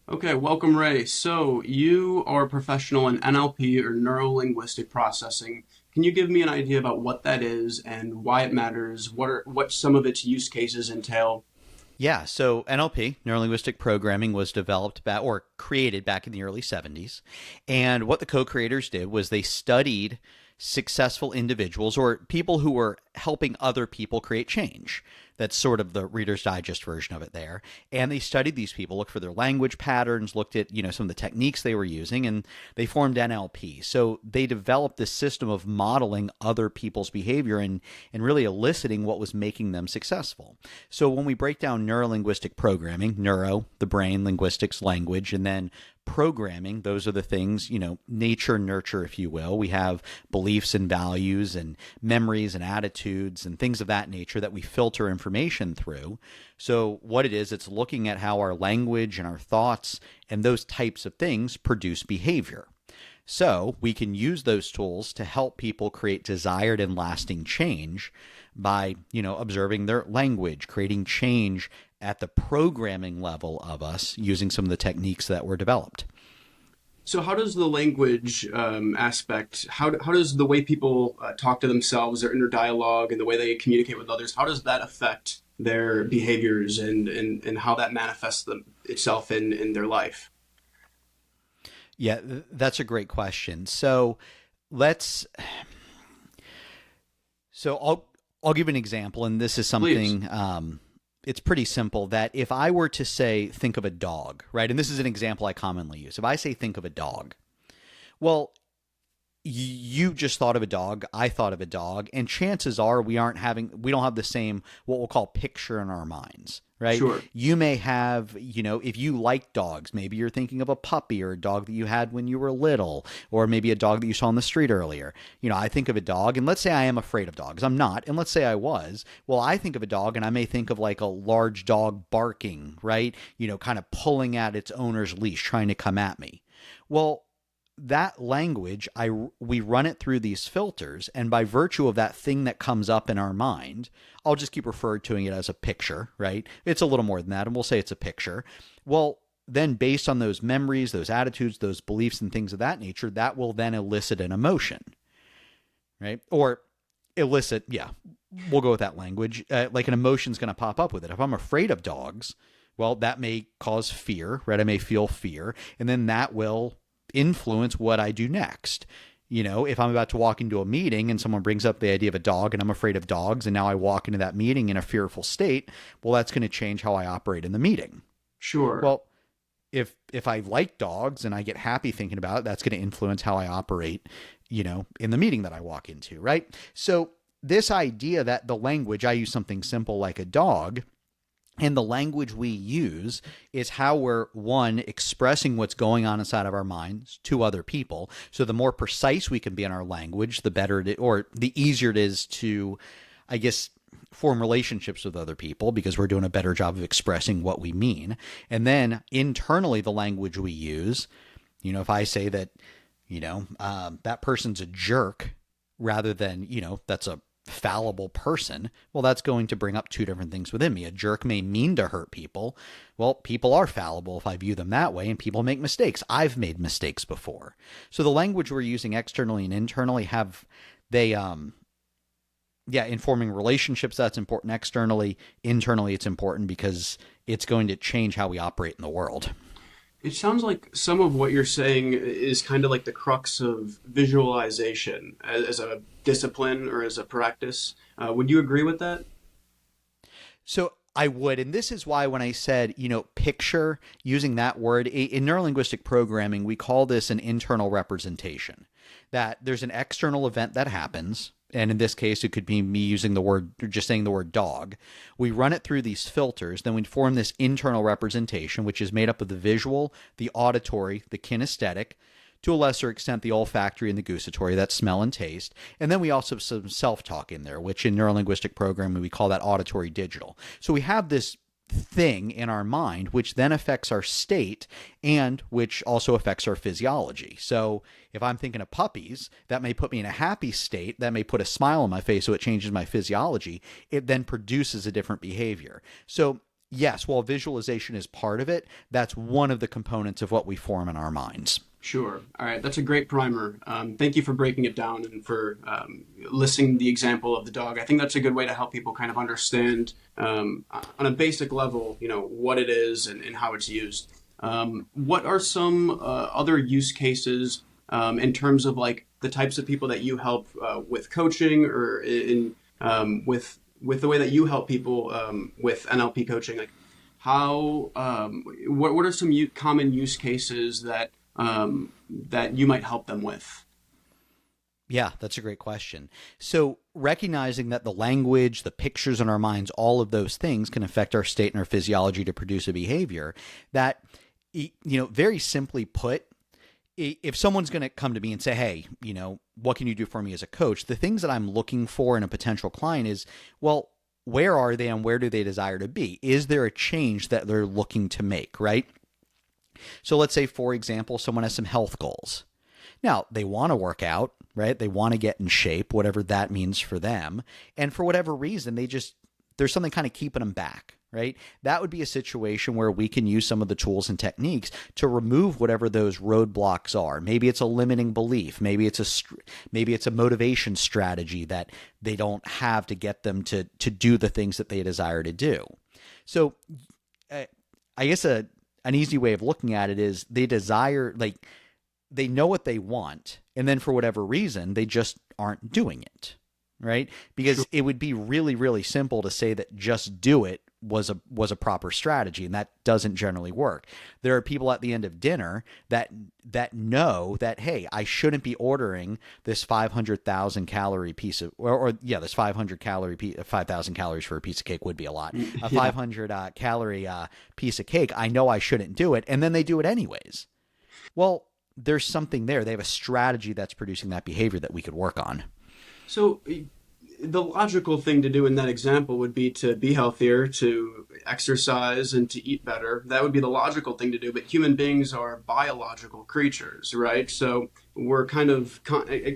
Okay, welcome, Ray. So, you are a professional in NLP or Neuro-Linguistic Processing. Can you give me an idea about what that is and why it matters? What some of its use cases entail? Yeah, so NLP, Neuro Linguistic Programming, was developed back or created back in the early 70s. And what the co creators did was they studied successful individuals or people who were helping other people create change. That's sort of the Reader's Digest version of it there. And they studied these people, looked for their language patterns, looked at, some of the techniques they were using, and they formed NLP. So they developed this system of modeling other people's behavior and really eliciting what was making them successful. So when we break down neuro-linguistic programming, neuro, the brain, linguistics, language, and then programming, those are the things, nature, nurture, if you will. We have beliefs and values and memories and attitudes and things of that nature that we filter information through. So what it is, it's looking at how our language and our thoughts and those types of things produce behavior. So we can use those tools to help people create desired and lasting change by, observing their language, creating change at the programming level of us using some of the techniques that were developed. So, how does the language aspect, how does the way people talk to themselves, their inner dialogue, and the way they communicate with others, how does that affect their behaviors and how that manifests itself in their life? Yeah, that's a great question. Let's I'll give an example, and this is Please. something it's pretty simple. That if I were to say, think of a dog, right? And this is an example I commonly use. If I say, think of a dog, well, you just thought of a dog, I thought of a dog, and chances are we don't have the same what we'll call picture in our minds, right? Sure. You may have, if you like dogs, maybe you're thinking of a puppy or a dog that you had when you were little, or maybe a dog that you saw on the street earlier. I think of a dog, and let's say I am afraid of dogs. I'm not, and let's say I was. Well, I think of a dog, and I may think of like a large dog barking, right? Kind of pulling at its owner's leash, trying to come at me. Well, that language, we run it through these filters, and by virtue of that thing that comes up in our mind, I'll just keep referring to it as a picture, right? It's a little more than that, and we'll say it's a picture. Well, then based on those memories, those attitudes, those beliefs, and things of that nature, that will then elicit an emotion, right? Or elicit, yeah, we'll go with that language. Like an emotion's going to pop up with it. If I'm afraid of dogs, well, that may cause fear, right? I may feel fear, and then that will influence what I do next. If I'm about to walk into a meeting and someone brings up the idea of a dog and I'm afraid of dogs, and now I walk into that meeting in a fearful state, well, that's going to change how I operate in the meeting. Sure. Well, if I like dogs and I get happy thinking about it, that's going to influence how I operate, in the meeting that I walk into, right? So this idea that the language, I use something simple like a dog, and the language we use is how we're, one, expressing what's going on inside of our minds to other people. So the more precise we can be in our language, the better it is, or the easier it is to, I guess, form relationships with other people because we're doing a better job of expressing what we mean. And then internally, the language we use, if I say that, that person's a jerk rather than, that's a fallible person, well, that's going to bring up two different things within me. A jerk may mean to hurt people. Well, people are fallible if I view them that way, and people make mistakes. I've made mistakes before. So the language we're using externally and internally in forming relationships, that's important externally. Internally, it's important because it's going to change how we operate in the world. It sounds like some of what you're saying is kind of like the crux of visualization as a discipline or as a practice. Would you agree with that? So I would, and this is why when I said, picture, using that word in neurolinguistic programming, we call this an internal representation. That there's an external event that happens, and in this case, it could be me using the word, just saying the word dog. We run it through these filters, then we form this internal representation, which is made up of the visual, the auditory, the kinesthetic, to a lesser extent, the olfactory and the gustatory, that's smell and taste. And then we also have some self-talk in there, which in neurolinguistic programming, we call that auditory digital. So we have this thing in our mind, which then affects our state and which also affects our physiology. So if I'm thinking of puppies, that may put me in a happy state, that may put a smile on my face, so it changes my physiology. It then produces a different behavior. So yes, while visualization is part of it, that's one of the components of what we form in our minds. Sure. All right. That's a great primer. Thank you for breaking it down and for listing the example of the dog. I think that's a good way to help people kind of understand on a basic level, what it is and how it's used. What are some other use cases in terms of like the types of people that you help with coaching or with the way that you help people with NLP coaching? Like how what are some common use cases that you might help them with? Yeah, that's a great question. So, recognizing that the language, the pictures in our minds, all of those things can affect our state and our physiology to produce a behavior that, very simply put, if someone's going to come to me and say, hey, what can you do for me as a coach? The things that I'm looking for in a potential client is, well, where are they and where do they desire to be? Is there a change that they're looking to make, right? So let's say, for example, someone has some health goals. Now, they want to work out, right? They want to get in shape, whatever that means for them. And for whatever reason, there's something kind of keeping them back, right? That would be a situation where we can use some of the tools and techniques to remove whatever those roadblocks are. Maybe it's a limiting belief. Maybe it's a motivation strategy that they don't have to get them to do the things that they desire to do. So I guess an easy way of looking at it is they know what they want, and then for whatever reason, they just aren't doing it, right? Because Sure. it would be really, really simple to say that just do it was a proper strategy, and that doesn't generally work. There are people at the end of dinner that know that, hey, I shouldn't be ordering this 500,000 calorie piece of, this 500 calorie 5,000 calories for a piece of cake would be a lot. A 500 calorie piece of cake. I know I shouldn't do it, and then they do it anyways. Well, there's something there. They have a strategy that's producing that behavior that we could work on. So the logical thing to do in that example would be to be healthier, to exercise, and to eat better. That would be the logical thing to do. But human beings are biological creatures, right? So we're kind of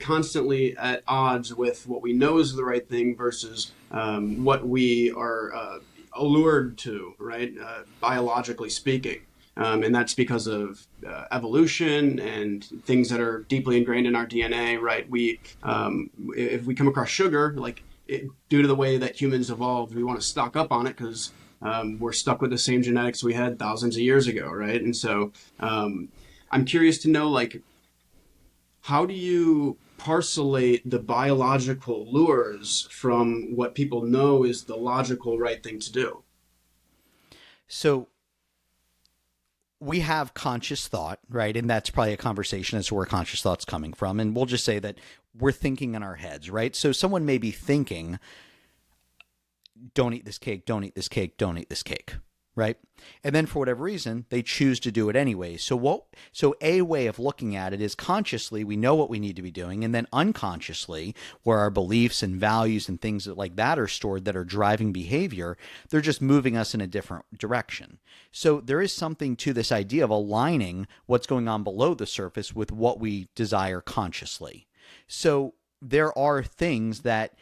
constantly at odds with what we know is the right thing versus what we are allured to, right? Biologically speaking. And that's because of evolution and things that are deeply ingrained in our DNA, right? If we come across sugar, due to the way that humans evolved, we want to stock up on it because we're stuck with the same genetics we had thousands of years ago, right? And so I'm curious to know, how do you parcelate the biological lures from what people know is the logical right thing to do? So we have conscious thought, right? And that's probably a conversation as to where conscious thought's coming from. And we'll just say that we're thinking in our heads, right? So someone may be thinking, don't eat this cake, don't eat this cake, don't eat this cake, right? And then for whatever reason, they choose to do it anyway. So a way of looking at it is consciously, we know what we need to be doing. And then unconsciously, where our beliefs and values and things like that are stored that are driving behavior, they're just moving us in a different direction. So there is something to this idea of aligning what's going on below the surface with what we desire consciously. So there are things that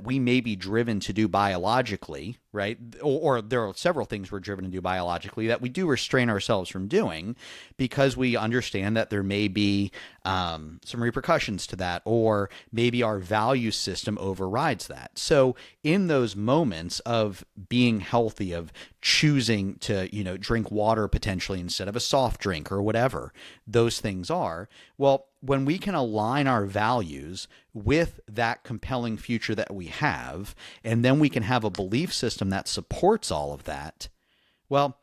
we may be driven to do biologically, right? Or there are several things we're driven to do biologically that we do restrain ourselves from doing because we understand that there may be some repercussions to that, or maybe our value system overrides that. So in those moments of being healthy, of choosing to, drink water potentially instead of a soft drink or whatever those things are, well, when we can align our values with that compelling future that we have, and then we can have a belief system that supports all of that, well,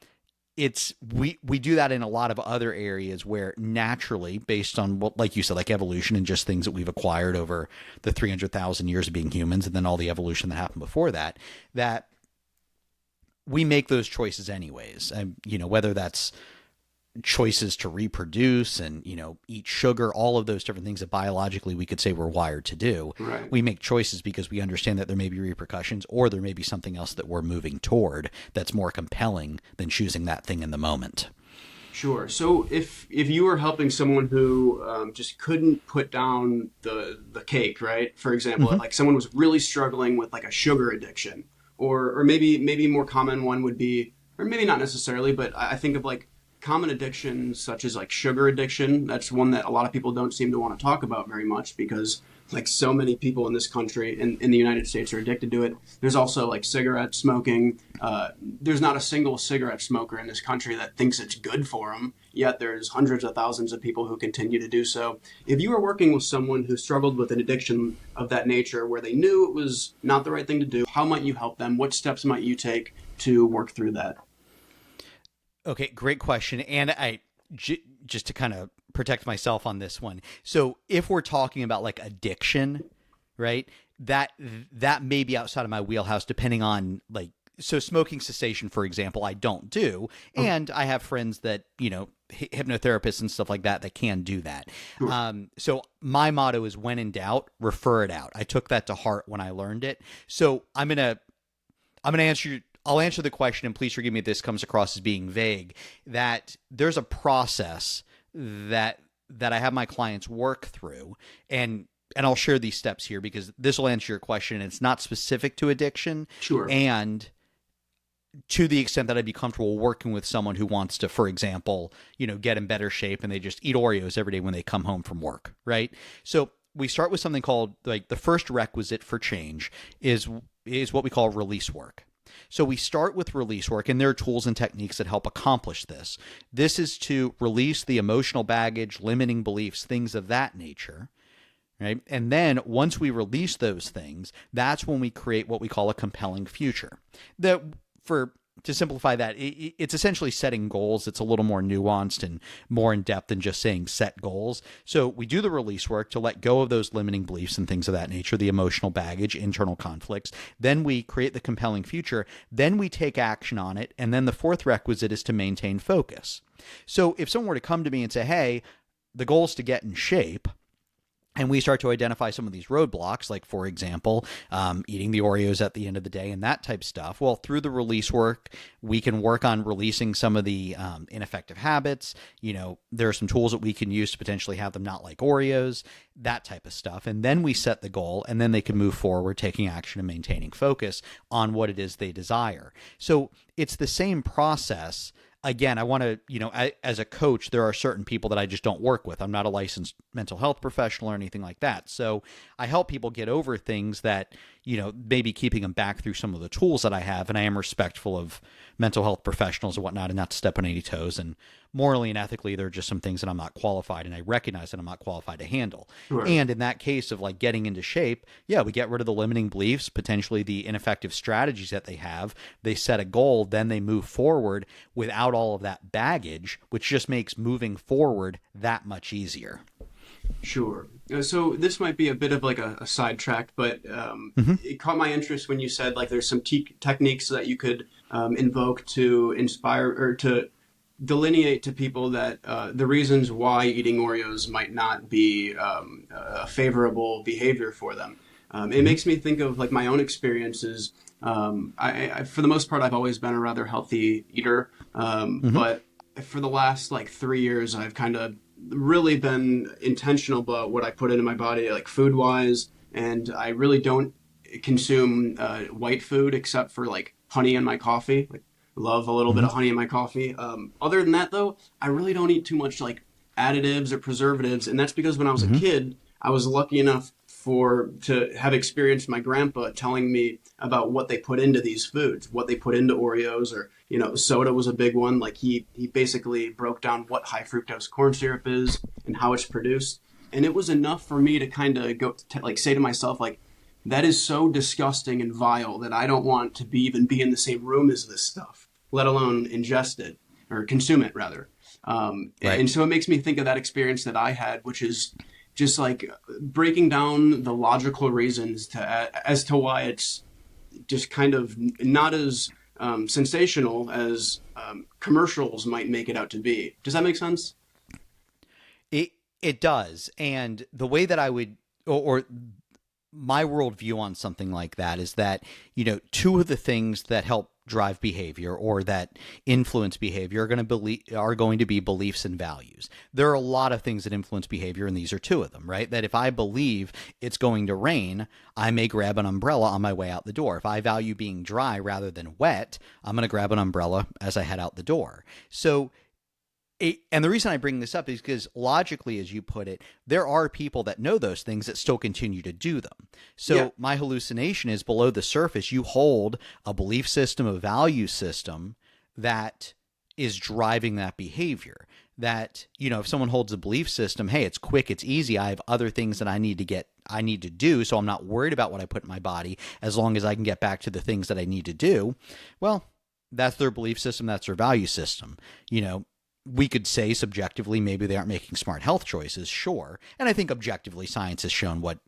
we do that in a lot of other areas where naturally, based on what, like you said, like evolution and just things that we've acquired over the 300,000 years of being humans, and then all the evolution that happened before that, that we make those choices anyways. And, whether that's choices to reproduce and, eat sugar, all of those different things that biologically we could say we're wired to do. Right. We make choices because we understand that there may be repercussions, or there may be something else that we're moving toward that's more compelling than choosing that thing in the moment. Sure. So if you were helping someone who just couldn't put down the cake, right? For example, Mm-hmm. like someone was really struggling with like a sugar addiction, or maybe more common one would be, or maybe not necessarily, but I think of like common addictions such as like sugar addiction. That's one that a lot of people don't seem to want to talk about very much because like so many people in this country in the United States are addicted to it. There's also like cigarette smoking. There's not a single cigarette smoker in this country that thinks it's good for them, yet there's hundreds of thousands of people who continue to do so. If you were working with someone who struggled with an addiction of that nature where they knew it was not the right thing to do, how might you help them? What steps might you take to work through that? Okay, great question. And just to kind of protect myself on this one. So if we're talking about like addiction, right? That may be outside of my wheelhouse depending on like, so smoking cessation, for example, I don't do. And I have friends that, hypnotherapists and stuff like that that can do that. Sure. So my motto is when in doubt, refer it out. I took that to heart when I learned it. So I'm gonna answer. I'll answer the question, and please forgive me if this comes across as being vague. That there's a process that I have my clients work through, and I'll share these steps here because this will answer your question. It's not specific to addiction, Sure. and to the extent that I'd be comfortable working with someone who wants to, for example, get in better shape and they just eat Oreos every day when they come home from work, right? So we start with something called like the first requisite for change is what we call release work. So we start with release work, and there are tools and techniques that help accomplish this. This is to release the emotional baggage, limiting beliefs, things of that nature, right? And then once we release those things, that's when we create what we call a compelling future. To simplify that, it's essentially setting goals. It's a little more nuanced and more in depth than just saying set goals. So we do the release work to let go of those limiting beliefs and things of that nature, the emotional baggage, internal conflicts. Then we create the compelling future. Then we take action on it. And then the fourth requisite is to maintain focus. So if someone were to come to me and say, hey, the goal is to get in shape, and we start to identify some of these roadblocks, like, for example, eating the Oreos at the end of the day and that type stuff. Well, through the release work, we can work on releasing some of the ineffective habits. There are some tools that we can use to potentially have them not like Oreos, that type of stuff. And then we set the goal, and then they can move forward, taking action and maintaining focus on what it is they desire. So it's the same process. Again, I want to, as a coach, there are certain people that I just don't work with. I'm not a licensed mental health professional or anything like that. So I help people get over things that, maybe keeping them back through some of the tools that I have. And I am respectful of mental health professionals and whatnot, and not to step on any toes. And morally and ethically, there are just some things that I'm not qualified, and I recognize that I'm not qualified to handle. Sure. And in that case of like getting into shape, yeah, we get rid of the limiting beliefs, potentially the ineffective strategies that they have. They set a goal, then they move forward without all of that baggage, which just makes moving forward that much easier. Sure. So this might be a bit of like a sidetrack, but it caught my interest when you said like there's some techniques that you could invoke to inspire or to delineate to people that the reasons why eating Oreos might not be a favorable behavior for them. It makes me think of like my own experiences. I for the most part, I've always been a rather healthy eater, but for the last like 3 years, I've kind of really been intentional about what I put into my body, like food wise, and I really don't consume white food except for like honey in my coffee. Like, love a little bit of honey in my coffee. Other than that, though, I really don't eat too much like additives or preservatives, and that's because when I was a kid, I was lucky enough to have experienced my grandpa telling me about what they put into these foods, what they put into Oreos, or soda was a big one. Like he basically broke down what high fructose corn syrup is and how it's produced, and it was enough for me to kind of like say to myself like, that is so disgusting and vile that I don't want to even be in the same room as this stuff, let alone ingest it or consume it rather. Right. And so it makes me think of that experience that I had, which is just like breaking down the logical reasons as to why it's just kind of not as sensational as commercials might make it out to be. Does that make sense? It does. And the way that I would, or my worldview on something like that is that, two of the things that help drive behavior or that influence behavior are going to be beliefs and values. There are a lot of things that influence behavior, and these are two of them, right? That if I believe it's going to rain, I may grab an umbrella on my way out the door. If I value being dry rather than wet, I'm going to grab an umbrella as I head out the door. So and the reason I bring this up is because logically, as you put it, there are people that know those things that still continue to do them. So Yeah. my hallucination is below the surface. You hold a belief system, a value system that is driving that behavior. That, if someone holds a belief system, hey, it's quick, it's easy, I have other things that I need to do, so I'm not worried about what I put in my body as long as I can get back to the things that I need to do. Well, that's their belief system, that's their value system. We could say subjectively maybe they aren't making smart health choices, sure. And I think objectively science has shown what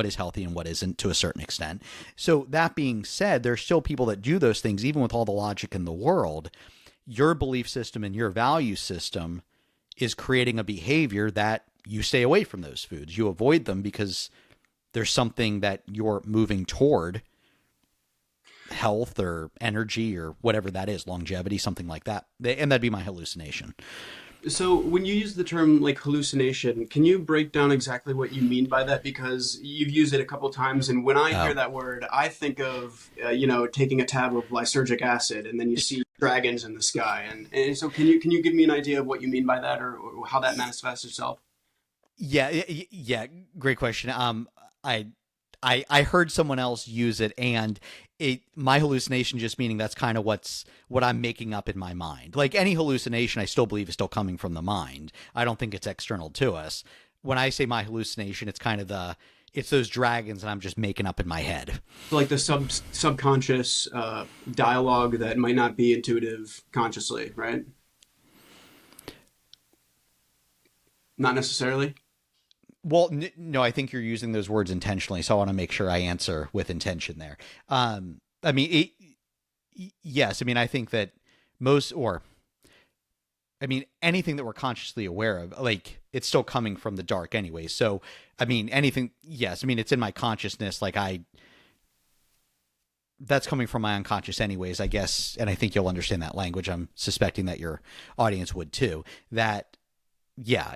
is healthy and what isn't to a certain extent. So that being said, there's still people that do those things even with all the logic in the world. Your belief system and your value system is creating a behavior that you stay away from those foods. You avoid them because there's something that you're moving toward, health or energy or whatever that is, longevity, something like that. And that'd be my hallucination. So when you use the term like hallucination, can you break down exactly what you mean by that? Because you've used it a couple times, and when I hear that word, I think of taking a tab of lysergic acid, and then you see dragons in the sky. And so can you give me an idea of what you mean by that, or how that manifests itself? Yeah, great question. I heard someone else use it, and my hallucination just meaning that's kind of what I'm making up in my mind. Like any hallucination, I still believe is still coming from the mind. I don't think it's external to us. When I say my hallucination, it's kind of it's those dragons and I'm just making up in my head. Like the subconscious dialogue that might not be intuitive consciously, right? Not necessarily. Well, no, I think you're using those words intentionally, so I want to make sure I answer with intention there. I mean, yes, I mean, I think that anything that we're consciously aware of, like, it's still coming from the dark anyway. So, I mean, anything, yes, I mean, it's in my consciousness, that's coming from my unconscious anyways, I guess, and I think you'll understand that language. I'm suspecting that your audience would too, that yeah,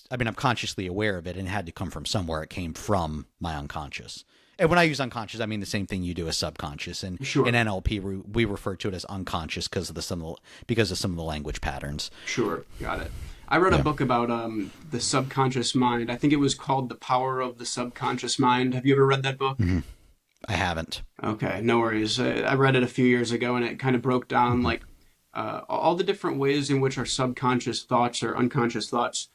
I'm consciously aware of it and it had to come from somewhere. It came from my unconscious. And when I use unconscious, I mean the same thing you do as subconscious. And Sure. in NLP, we refer to it as unconscious because of some of the language patterns. Sure, got it. I read a book about the subconscious mind. I think it was called The Power of the Subconscious Mind. Have you ever read that book? Mm-hmm. I haven't. Okay, no worries. I read it a few years ago, and it kind of broke down like all the different ways in which our subconscious thoughts or unconscious thoughts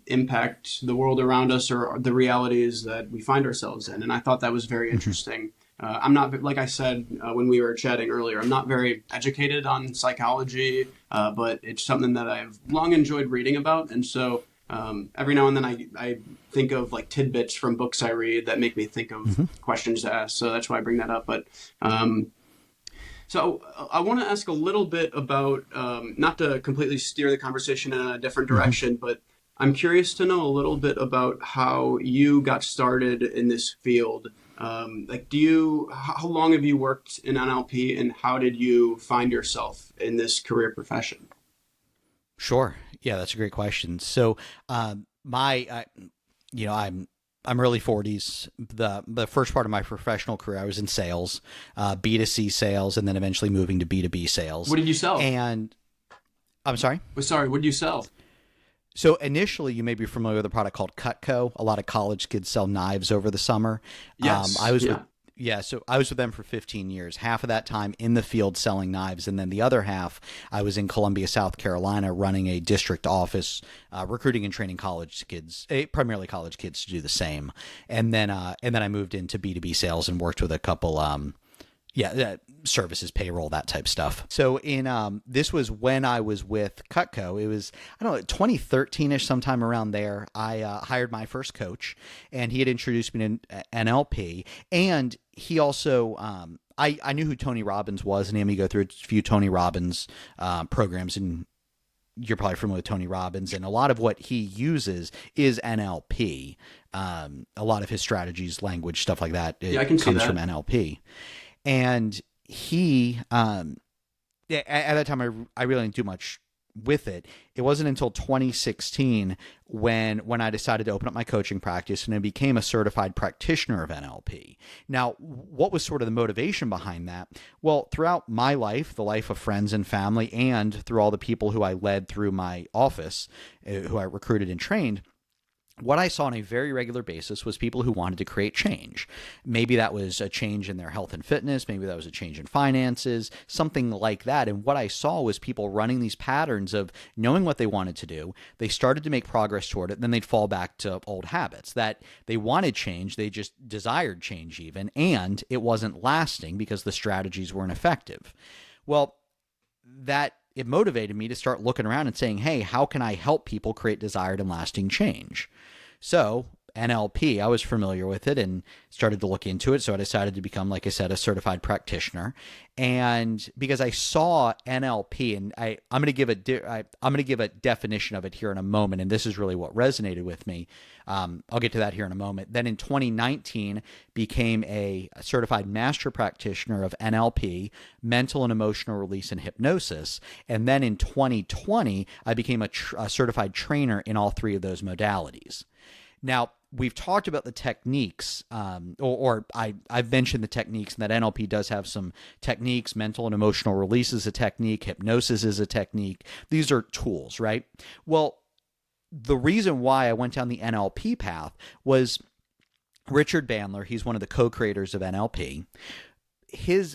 impact the world around us or the realities that we find ourselves in. And I thought that was very interesting. I'm not, like I said when we were chatting earlier, I'm not very educated on psychology, but it's something that I've long enjoyed reading about. And so every now and then I think of like tidbits from books I read that make me think of questions to ask. So that's why I bring that up. But so I want to ask a little bit about, not to completely steer the conversation in a different direction, but I'm curious to know a little bit about how you got started in this field. How long have you worked in NLP, and how did you find yourself in this career profession? Sure. Yeah, that's a great question. So, I'm early 40s. The first part of my professional career, I was in sales, B2C sales, and then eventually moving to B2B sales. What did you sell? And I'm sorry? Sorry, what did you sell? So initially, you may be familiar with a product called Cutco. A lot of college kids sell knives over the summer. Yes. So I was with them for 15 years, half of that time in the field selling knives. And then the other half, I was in Columbia, South Carolina, running a district office, recruiting and training college kids, primarily college kids, to do the same. And then I moved into B2B sales and worked with a couple, services, payroll, that type stuff. So this was when I was with Cutco. It was, I don't know, 2013-ish, sometime around there. I hired my first coach, and he had introduced me to NLP. And he also, I knew who Tony Robbins was, and he had me go through a few Tony Robbins programs. And you're probably familiar with Tony Robbins, and a lot of what he uses is NLP. A lot of his strategies, language, stuff like that, Yeah, I it can see comes from that. NLP. And he, yeah, at that time, I really didn't do much with it. It wasn't until 2016 when I decided to open up my coaching practice and I became a certified practitioner of NLP. Now, what was sort of the motivation behind that? Well, throughout my life, the life of friends and family, and through all the people who I led through my office, who I recruited and trained, what I saw on a very regular basis was people who wanted to create change. Maybe that was a change in their health and fitness. Maybe that was a change in finances, something like that. And what I saw was people running these patterns of knowing what they wanted to do. They started to make progress toward it. Then they'd fall back to old habits that they wanted change. They just desired change even. And it wasn't lasting because the strategies weren't effective. Well, that it motivated me to start looking around and saying, hey, how can I help people create desired and lasting change? So NLP, I was familiar with it and started to look into it. So I decided to become, like I said, a certified practitioner. And because I saw NLP, and I'm going to give a definition of it here in a moment. And this is really what resonated with me. I'll get to that here in a moment. Then in 2019, became a certified master practitioner of NLP, mental and emotional release and hypnosis. And then in 2020, I became a certified trainer in all three of those modalities. Now, we've talked about the techniques, I've mentioned the techniques, and that NLP does have some techniques. Mental and emotional release is a technique. Hypnosis is a technique. These are tools, right? Well, the reason why I went down the NLP path was Richard Bandler. He's one of the co-creators of NLP.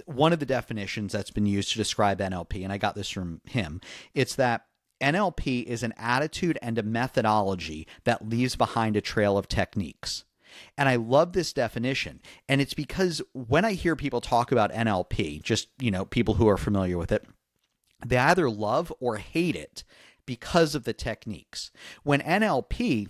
One of the definitions that's been used to describe NLP, and I got this from him, it's that NLP is an attitude and a methodology that leaves behind a trail of techniques. And I love this definition. And it's because when I hear people talk about NLP, just, people who are familiar with it, they either love or hate it because of the techniques. When NLP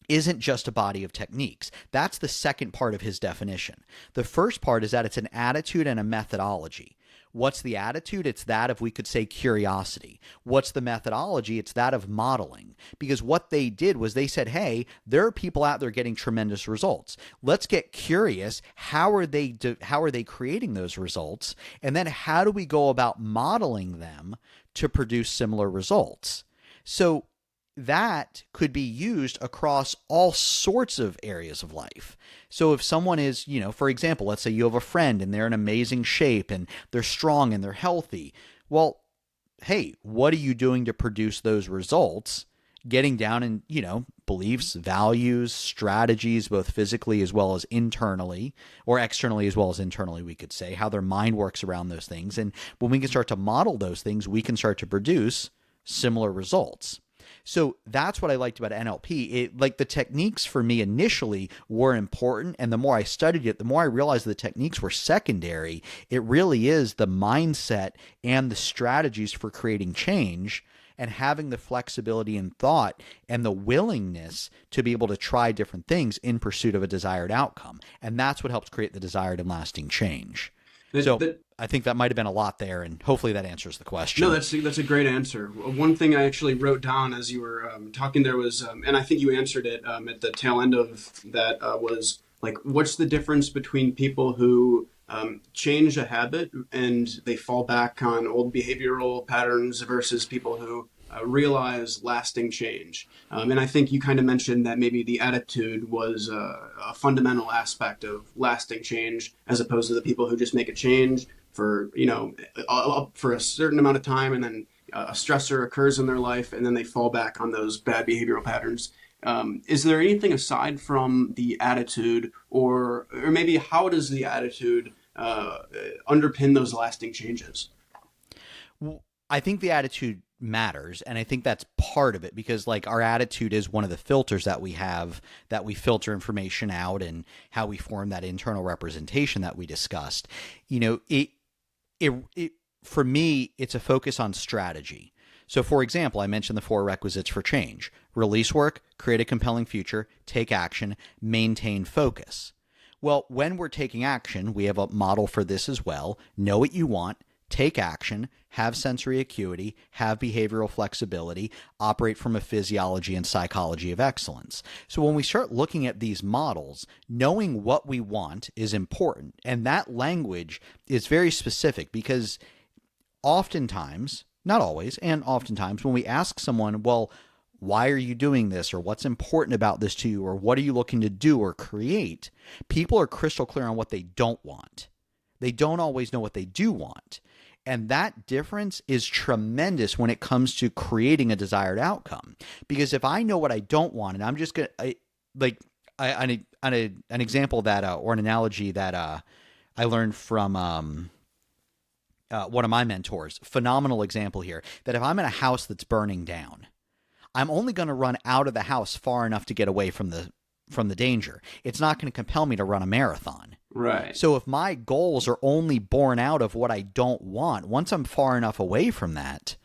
isn't just a body of techniques. That's the second part of his definition. The first part is that it's an attitude and a methodology. What's the attitude? It's that of, we could say, curiosity. What's the methodology? It's that of modeling. Because what they did was they said, hey, there are people out there getting tremendous results. Let's get curious. How are they creating those results? And then how do we go about modeling them to produce similar results? So that could be used across all sorts of areas of life. So if someone is, for example, let's say you have a friend and they're in amazing shape and they're strong and they're healthy. Well, hey, what are you doing to produce those results? Getting down in, beliefs, values, strategies, both physically as well as internally, or externally as well as internally, we could say, how their mind works around those things. And when we can start to model those things, we can start to produce similar results. So that's what I liked about NLP. The techniques for me initially were important, and the more I studied it, the more I realized the techniques were secondary. It really is the mindset and the strategies for creating change and having the flexibility in thought and the willingness to be able to try different things in pursuit of a desired outcome. And that's what helps create the desired and lasting change. So I think that might have been a lot there, and hopefully that answers the question. No, that's a great answer. One thing I actually wrote down as you were talking there was, and I think you answered it at the tail end of that, was like, what's the difference between people who change a habit and they fall back on old behavioral patterns versus people who realize lasting change? And I think you kind of mentioned that maybe the attitude was a fundamental aspect of lasting change, as opposed to the people who just make a change for for a certain amount of time, and then a stressor occurs in their life, and then they fall back on those bad behavioral patterns. Is there anything aside from the attitude, or maybe how does the attitude underpin those lasting changes? Well, I think the attitude matters, and I think that's part of it, because our attitude is one of the filters that we have, that we filter information out, and how we form that internal representation that we discussed. For me, it's a focus on strategy. So, for example, I mentioned the 4 requisites for change: release work, create a compelling future, take action, maintain focus. Well, when we're taking action, we have a model for this as well. Know what you want, take action, have sensory acuity, have behavioral flexibility, operate from a physiology and psychology of excellence. So when we start looking at these models, knowing what we want is important. And that language is very specific because oftentimes, not always, and oftentimes when we ask someone, well, why are you doing this? Or what's important about this to you? Or what are you looking to do or create? People are crystal clear on what they don't want. They don't always know what they do want. And that difference is tremendous when it comes to creating a desired outcome. Because if I know what I don't want, and I'm just going to, an example that, or an analogy that I learned from one of my mentors, phenomenal example here, that if I'm in a house that's burning down, I'm only going to run out of the house far enough to get away from the danger. It's not going to compel me to run a marathon. Right. So if my goals are only born out of what I don't want, once I'm far enough away from that,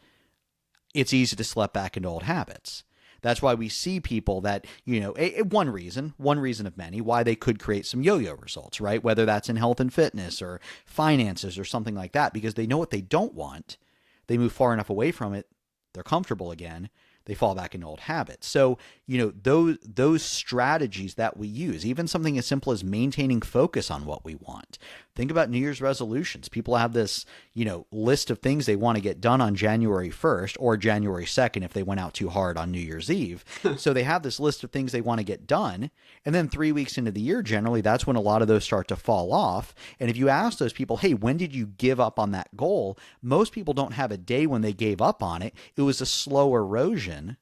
it's easy to slip back into old habits. That's why we see people that, one reason of many, why they could create some yo-yo results, right? Whether that's in health and fitness or finances or something like that, because they know what they don't want. They move far enough away from it. They're comfortable again. They fall back into old habits. So, those strategies that we use, even something as simple as maintaining focus on what we want. Think about New Year's resolutions. People have this, list of things they want to get done on January 1st or January 2nd if they went out too hard on New Year's Eve. So they have this list of things they want to get done. And then 3 weeks into the year, generally, that's when a lot of those start to fall off. And if you ask those people, hey, when did you give up on that goal? Most people don't have a day when they gave up on it. It was a slow erosion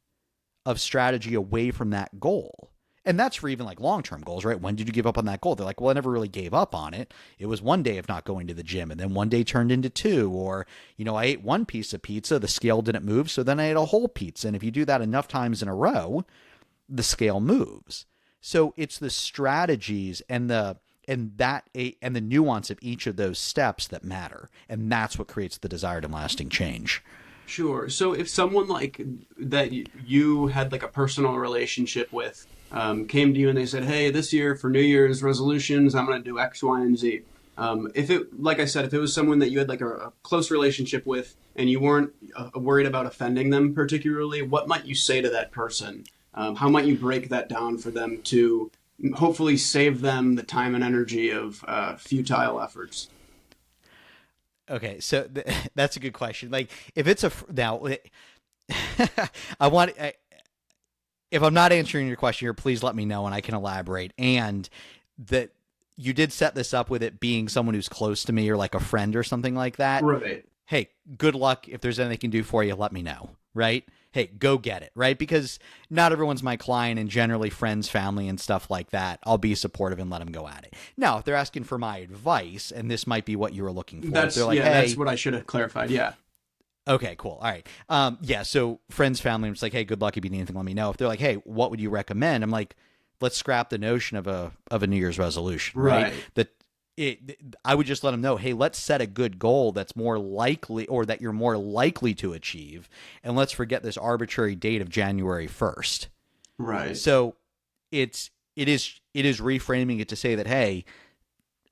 of strategy away from that goal. And that's for even like long-term goals, right? When did you give up on that goal? They're like, well, I never really gave up on it. It was one day of not going to the gym, and then one day turned into two. Or, I ate one piece of pizza, the scale didn't move, so then I ate a whole pizza. And if you do that enough times in a row, the scale moves. So it's the strategies and the nuance of each of those steps that matter. And that's what creates the desired and lasting change. Sure. So if someone like that you had like a personal relationship with came to you and they said, hey, this year for New Year's resolutions, I'm going to do X, Y, and Z. If it, like I said, if it was someone that you had like a close relationship with and you weren't worried about offending them particularly, what might you say to that person? How might you break that down for them to hopefully save them the time and energy of futile efforts? Okay, so that's a good question. Like, if it's now, if I'm not answering your question here, please let me know and I can elaborate. And that you did set this up with it being someone who's close to me or like a friend or something like that. Right. Hey, good luck. If there's anything they can do for you, let me know. Right? Hey, go get it. Right? Because not everyone's my client, and generally friends, family, and stuff like that, I'll be supportive and let them go at it. Now, if they're asking for my advice, and this might be what you were looking for, That's they're like, hey, that's what I should have clarified. Yeah. okay, cool. All right. So friends, family, I'm just like, hey, good luck. If you need anything, let me know. If they're like, hey, what would you recommend? I'm like, let's scrap the notion of a New Year's resolution, right? I would just let them know, hey, let's set a good goal that's more likely, or that you're more likely to achieve, and let's forget this arbitrary date of January 1st. Right. So it is reframing it to say that, hey,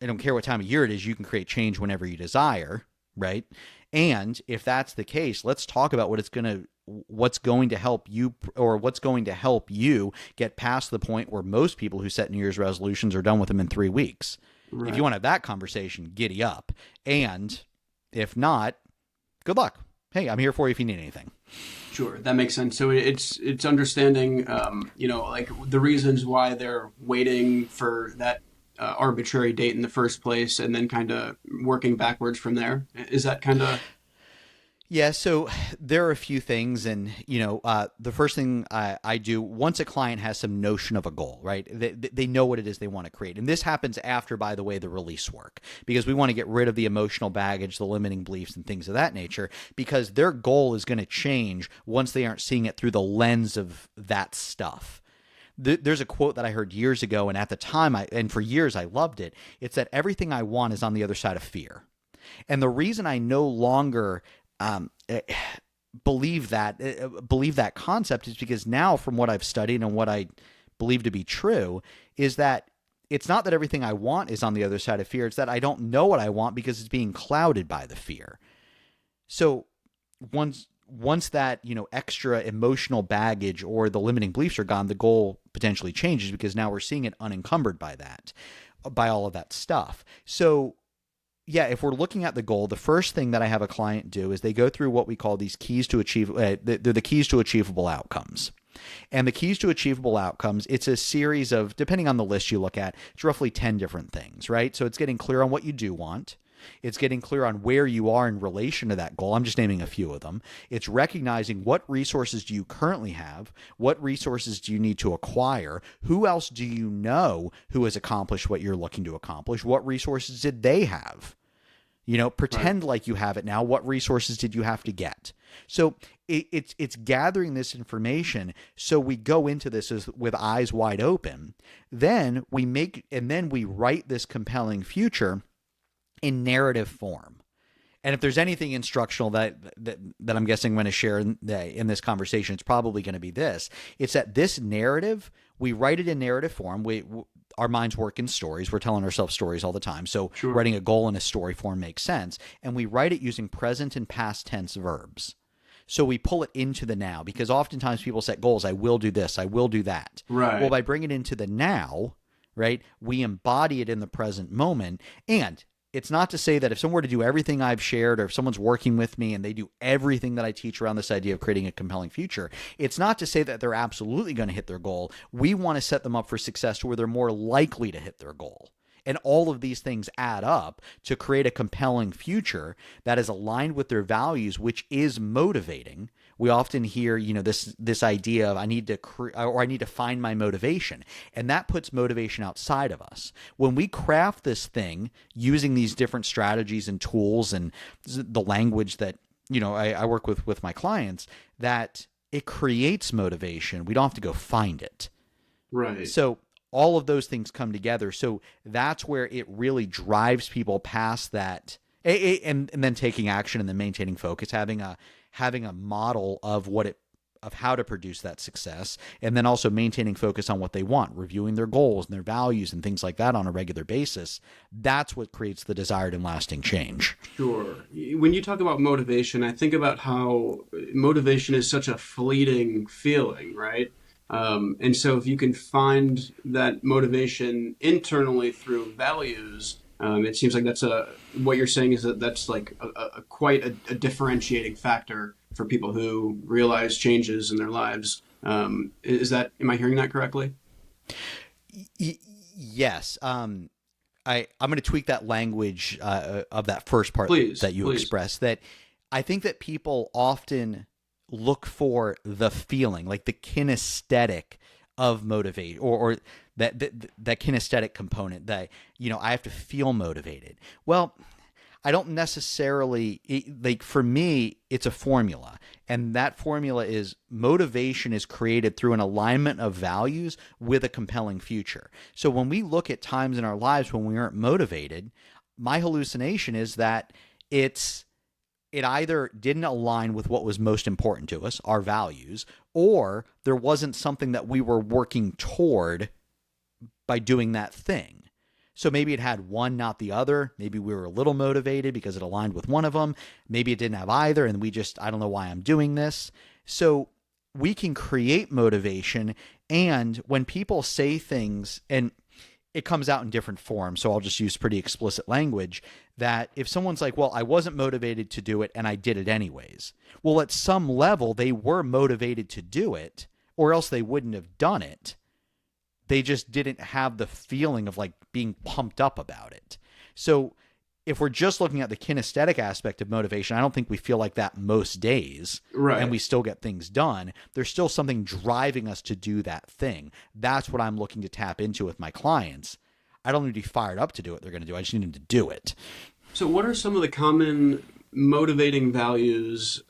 I don't care what time of year it is, you can create change whenever you desire, right? And if that's the case, let's talk about what's going to help you, or what's going to help you get past the point where most people who set New Year's resolutions are done with them in 3 weeks. Right. If you want to have that conversation, giddy up. And if not, good luck. Hey, I'm here for you if you need anything. Sure, that makes sense. So it's understanding, like the reasons why they're waiting for that arbitrary date in the first place, and then kind of working backwards from there. Is that kind of? Yeah, so there are a few things, and the first thing I do once a client has some notion of a goal, right? They know what it is they want to create, and this happens after, by the way, the release work, because we want to get rid of the emotional baggage, the limiting beliefs, and things of that nature, because their goal is going to change once they aren't seeing it through the lens of that stuff. There's a quote that I heard years ago, and at the time, and for years I loved it. It's that everything I want is on the other side of fear, and the reason I no longer believe that concept is because now, from what I've studied and what I believe to be true, is that it's not that everything I want is on the other side of fear. It's that I don't know what I want because it's being clouded by the fear. So once that, extra emotional baggage or the limiting beliefs are gone, the goal potentially changes because now we're seeing it unencumbered by all of that stuff. So yeah, if we're looking at the goal, the first thing that I have a client do is they go through what we call these keys to achieve. They're the keys to achievable outcomes. And the keys to achievable outcomes, it's a series of, depending on the list you look at, it's roughly 10 different things, right? So it's getting clear on what you do want. It's getting clear on where you are in relation to that goal. I'm just naming a few of them. It's recognizing what resources do you currently have? What resources do you need to acquire? Who else do you know who has accomplished what you're looking to accomplish? What resources did they have? Pretend like you have it now. What resources did you have to get? So it's gathering this information. So we go into this with eyes wide open. Then we write this compelling future in narrative form. And if there's anything instructional that I'm guessing I'm going to share in this conversation, it's probably going to be this. It's that this narrative, we write it in narrative form. Our minds work in stories. We're telling ourselves stories all the time. So Sure. Writing a goal in a story form makes sense. And we write it using present and past tense verbs. So we pull it into the now, because oftentimes people set goals. I will do this. I will do that. Right. Well, by bringing it into the now, right, we embody it in the present moment. And it's not to say that if someone were to do everything I've shared, or if someone's working with me and they do everything that I teach around this idea of creating a compelling future, it's not to say that they're absolutely going to hit their goal. We want to set them up for success to where they're more likely to hit their goal. And all of these things add up to create a compelling future that is aligned with their values, which is motivating. We often hear, this idea of I need to find my motivation, and that puts motivation outside of us. When we craft this thing using these different strategies and tools and the language that I work with my clients, that it creates motivation. We don't have to go find it. Right. So all of those things come together. So that's where it really drives people past that, and then taking action and then maintaining focus, having a model of how to produce that success, and then also maintaining focus on what they want, reviewing their goals and their values and things like that on a regular basis. That's what creates the desired and lasting change. Sure. When you talk about motivation, I think about how motivation is such a fleeting feeling, right? And so if you can find that motivation internally through values, it seems like what you're saying is that's like quite a differentiating factor for people who realize changes in their lives. Am I hearing that correctly? Yes. I'm going to tweak that language of that first part that you expressed, that I think that people often look for the feeling, like the kinesthetic of motivate, or that kinesthetic component that, I have to feel motivated. Well, I don't necessarily, like for me, it's a formula. And that formula is motivation is created through an alignment of values with a compelling future. So when we look at times in our lives when we aren't motivated, my hallucination is that it either didn't align with what was most important to us, our values, or there wasn't something that we were working toward by doing that thing. So maybe it had one, not the other. Maybe we were a little motivated because it aligned with one of them. Maybe it didn't have either, and I don't know why I'm doing this. So we can create motivation, and when people say things, and it comes out in different forms, so I'll just use pretty explicit language, that if someone's like, well, I wasn't motivated to do it and I did it anyways. Well, at some level, they were motivated to do it, or else they wouldn't have done it. They just didn't have the feeling of like being pumped up about it. So if we're just looking at the kinesthetic aspect of motivation, I don't think we feel like that most days, right? And we still get things done. There's still something driving us to do that thing. That's what I'm looking to tap into with my clients. I don't need to be fired up to do what they're going to do. I just need them to do it. So what are some of the common motivating values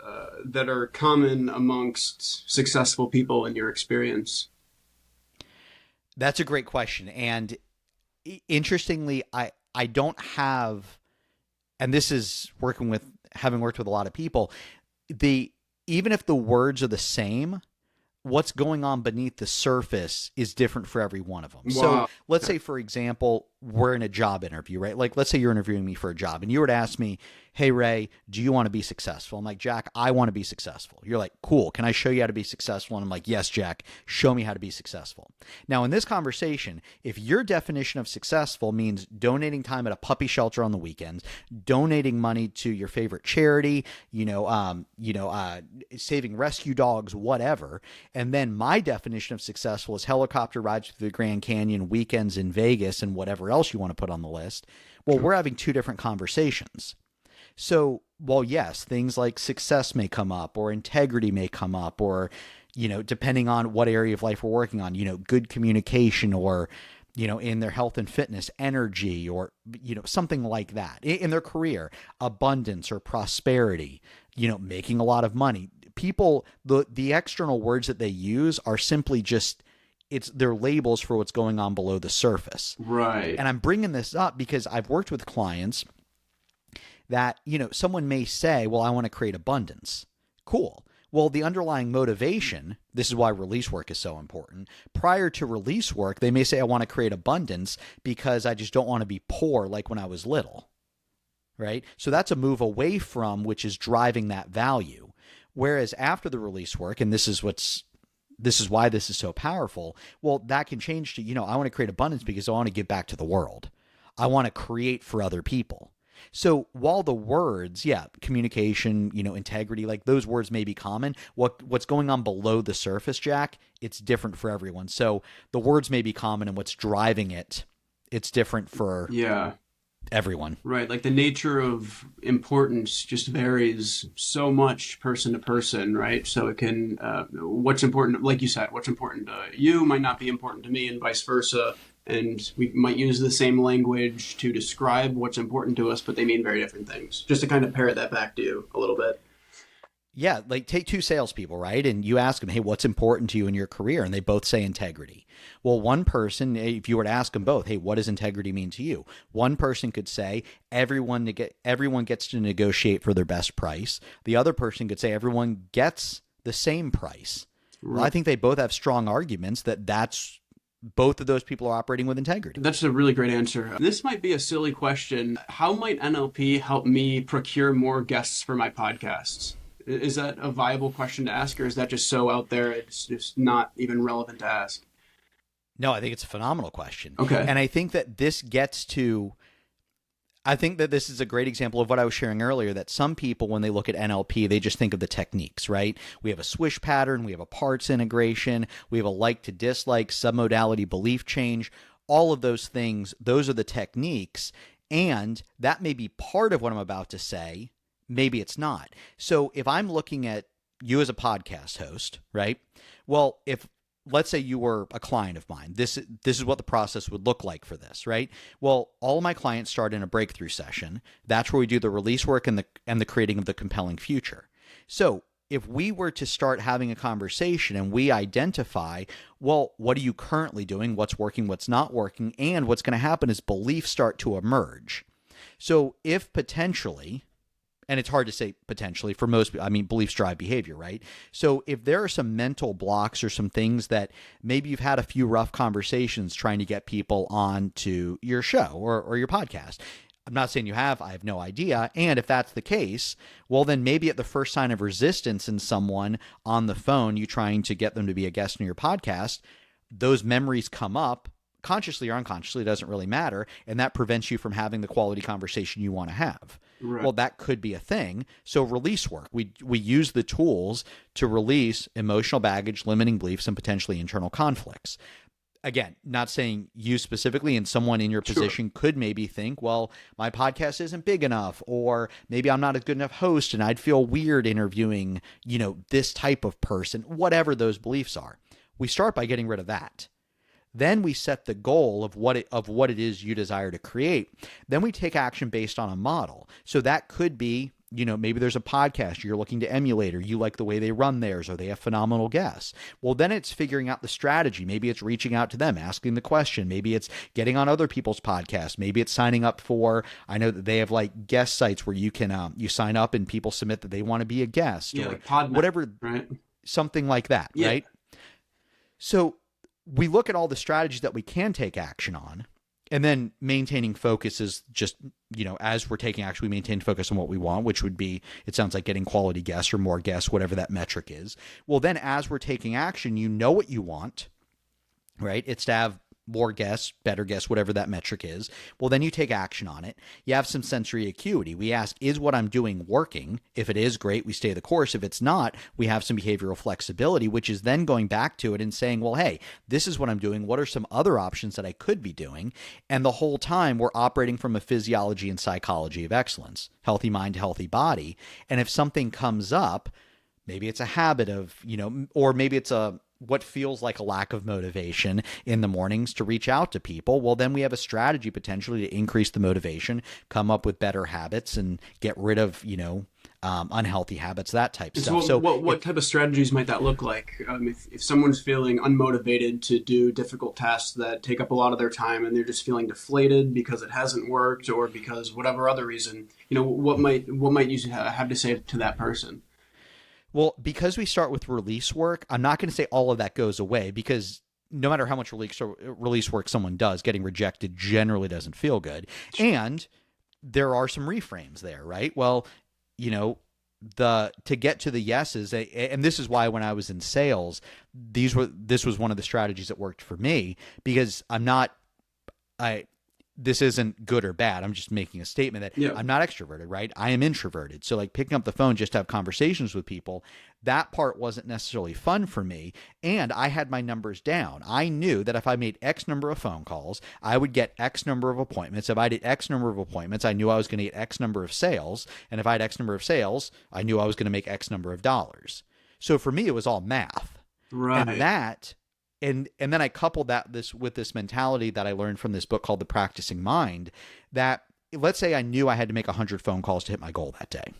that are common amongst successful people in your experience? That's a great question. And interestingly, I don't have, and this is having worked with a lot of people, even if the words are the same, what's going on beneath the surface is different for every one of them. Wow. So let's say, for example, we're in a job interview, right? Like, let's say you're interviewing me for a job and you were to ask me, hey, Ray, do you want to be successful? I'm like, Jack, I want to be successful. You're like, cool. Can I show you how to be successful? And I'm like, yes, Jack, show me how to be successful. Now, in this conversation, if your definition of successful means donating time at a puppy shelter on the weekends, donating money to your favorite charity, saving rescue dogs, whatever, and then my definition of successful is helicopter rides through the Grand Canyon, weekends in Vegas, and whatever else you want to put on the list, well, we're having two different conversations. So, while yes, things like success may come up or integrity may come up or, depending on what area of life we're working on, good communication or, in their health and fitness, energy or, something like that. In their career, abundance or prosperity, making a lot of money. People, the external words that they use are simply just, they're labels for what's going on below the surface. Right. And I'm bringing this up because I've worked with clients that, someone may say, well, I want to create abundance. Cool. Well, the underlying motivation, this is why release work is so important. Prior to release work, they may say, I want to create abundance because I just don't want to be poor like when I was little. Right? So that's a move away from which is driving that value. Whereas after the release work, and this is why this is so powerful, well, that can change to, I want to create abundance because I want to give back to the world. I want to create for other people. So while the words, communication, integrity, like those words may be common, what's going on below the surface, Jack, it's different for everyone. So the words may be common and what's driving it, it's different for everyone. Right. Like the nature of importance just varies so much person to person, right? So it can, what's important, like you said, what's important to you might not be important to me and vice versa. And we might use the same language to describe what's important to us, but they mean very different things. Just to kind of parrot that back to you a little bit. Yeah, like take two salespeople, right? And you ask them, hey, what's important to you in your career? And they both say integrity. Well, one person, if you were to ask them both, hey, what does integrity mean to you? One person could say everyone gets to negotiate for their best price. The other person could say everyone gets the same price. Right. Well, I think they both have strong arguments that's both of those people are operating with integrity. That's a really great answer. This might be a silly question. How might NLP help me procure more guests for my podcasts? Is that a viable question to ask, or is that just so out there it's just not even relevant to ask? No, I think it's a phenomenal question. Okay. And I think that this is a great example of what I was sharing earlier, that some people, when they look at NLP, they just think of the techniques, right? We have a swish pattern, we have a parts integration, we have a like to dislike, submodality belief change, all of those things, those are the techniques. And that may be part of what I'm about to say. Maybe it's not. So if I'm looking at you as a podcast host, right? Well, let's say you were a client of mine. This is what the process would look like for this, right? Well, all of my clients start in a breakthrough session. That's where we do the release work and the creating of the compelling future. So if we were to start having a conversation and we identify, well, what are you currently doing? What's working, what's not working? And what's going to happen is beliefs start to emerge. So if potentially, and it's hard to say potentially for most people, beliefs drive behavior, right? So if there are some mental blocks or some things that maybe you've had a few rough conversations trying to get people onto your show or your podcast, I'm not saying you have, I have no idea. And if that's the case, well, then maybe at the first sign of resistance in someone on the phone, you trying to get them to be a guest in your podcast, those memories come up, consciously or unconsciously, it doesn't really matter. And that prevents you from having the quality conversation you want to have. Right. Well, that could be a thing. So release work, we use the tools to release emotional baggage, limiting beliefs, and potentially internal conflicts. Again, not saying you specifically, and someone in your position could maybe think, well, my podcast isn't big enough, or maybe I'm not a good enough host and I'd feel weird interviewing, this type of person, whatever those beliefs are. We start by getting rid of that. Then we set the goal of what it is you desire to create. Then we take action based on a model. So that could be, maybe there's a podcast you're looking to emulate, or you like the way they run theirs, or they have phenomenal guests. Well, then it's figuring out the strategy. Maybe it's reaching out to them, asking the question. Maybe it's getting on other people's podcasts. Maybe it's signing up for, I know that they have like guest sites where you can, you sign up and people submit that they want to be a guest, or like Podmatch, whatever, right? Something like that, right? So we look at all the strategies that we can take action on, And then maintaining focus is just, as we're taking action, we maintain focus on what we want, which would be, it sounds like getting quality guests or more guests, whatever that metric is. Well, then as we're taking action, you know what you want, right? It's to have more guests, better guests, whatever that metric is. Well, then you take action on it. You have some sensory acuity. We ask, is what I'm doing working? If it is, great, we stay the course. If it's not, we have some behavioral flexibility, which is then going back to it and saying, well, hey, this is what I'm doing. What are some other options that I could be doing? And the whole time we're operating from a physiology and psychology of excellence, healthy mind, healthy body. And if something comes up, maybe it's a habit of, or maybe it's what feels like a lack of motivation in the mornings to reach out to people. Well, then we have a strategy potentially to increase the motivation, come up with better habits, and get rid of, unhealthy habits, that type of stuff. So what type of strategies might that look like? If someone's feeling unmotivated to do difficult tasks that take up a lot of their time and they're just feeling deflated because it hasn't worked or because whatever other reason, what might you have to say to that person? Well, because we start with release work, I'm not going to say all of that goes away, because no matter how much release work someone does, getting rejected generally doesn't feel good. And there are some reframes there, right? Well, to get to the yeses, and this is why when I was in sales, this was one of the strategies that worked for me, because this isn't good or bad. I'm just making a statement that I'm not extroverted, right? I am introverted. So like picking up the phone just to have conversations with people, that part wasn't necessarily fun for me. And I had my numbers down. I knew that if I made X number of phone calls, I would get X number of appointments. If I did X number of appointments, I knew I was going to get X number of sales. And if I had X number of sales, I knew I was going to make X number of dollars. So for me, it was all math. Right. And then I coupled with this mentality that I learned from this book called The Practicing Mind, that let's say I knew I had to make 100 phone calls to hit my goal that day.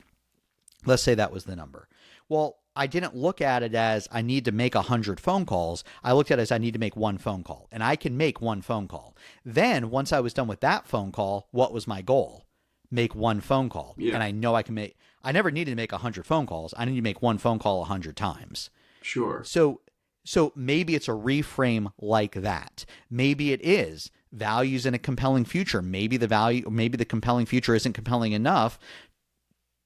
Let's say that was the number. Well, I didn't look at it as I need to make 100 phone calls. I looked at it as I need to make one phone call, and I can make one phone call. Then once I was done with that phone call, what was my goal? Make one phone call. Yeah. And I know I never needed to make 100 phone calls. I need to make one phone call 100 times. Sure. So maybe it's a reframe like that. Maybe it is values in a compelling future. Maybe the compelling future isn't compelling enough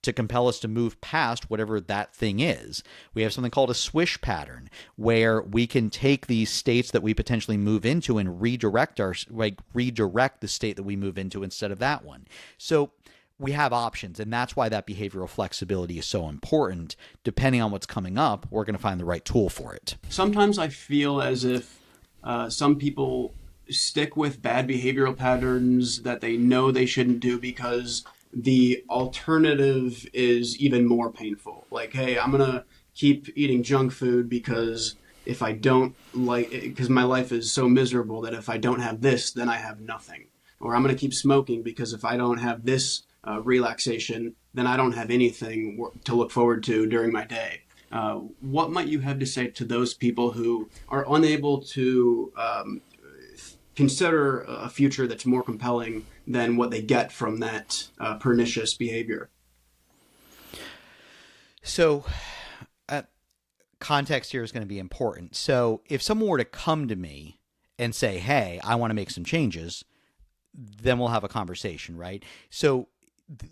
to compel us to move past whatever that thing is. We have something called a swish pattern, where we can take these states that we potentially move into and redirect the state that we move into instead of that one. So we have options, and that's why that behavioral flexibility is so important. Depending on what's coming up, we're going to find the right tool for it. Sometimes I feel as if some people stick with bad behavioral patterns that they know they shouldn't do because the alternative is even more painful. Like, hey, I'm going to keep eating junk food because if I don't because my life is so miserable that if I don't have this, then I have nothing. Or I'm going to keep smoking because if I don't have this relaxation, then I don't have anything to look forward to during my day. What might you have to say to those people who are unable to consider a future that's more compelling than what they get from that pernicious behavior? So context here is going to be important. So if someone were to come to me and say, hey, I want to make some changes, then we'll have a conversation, right? So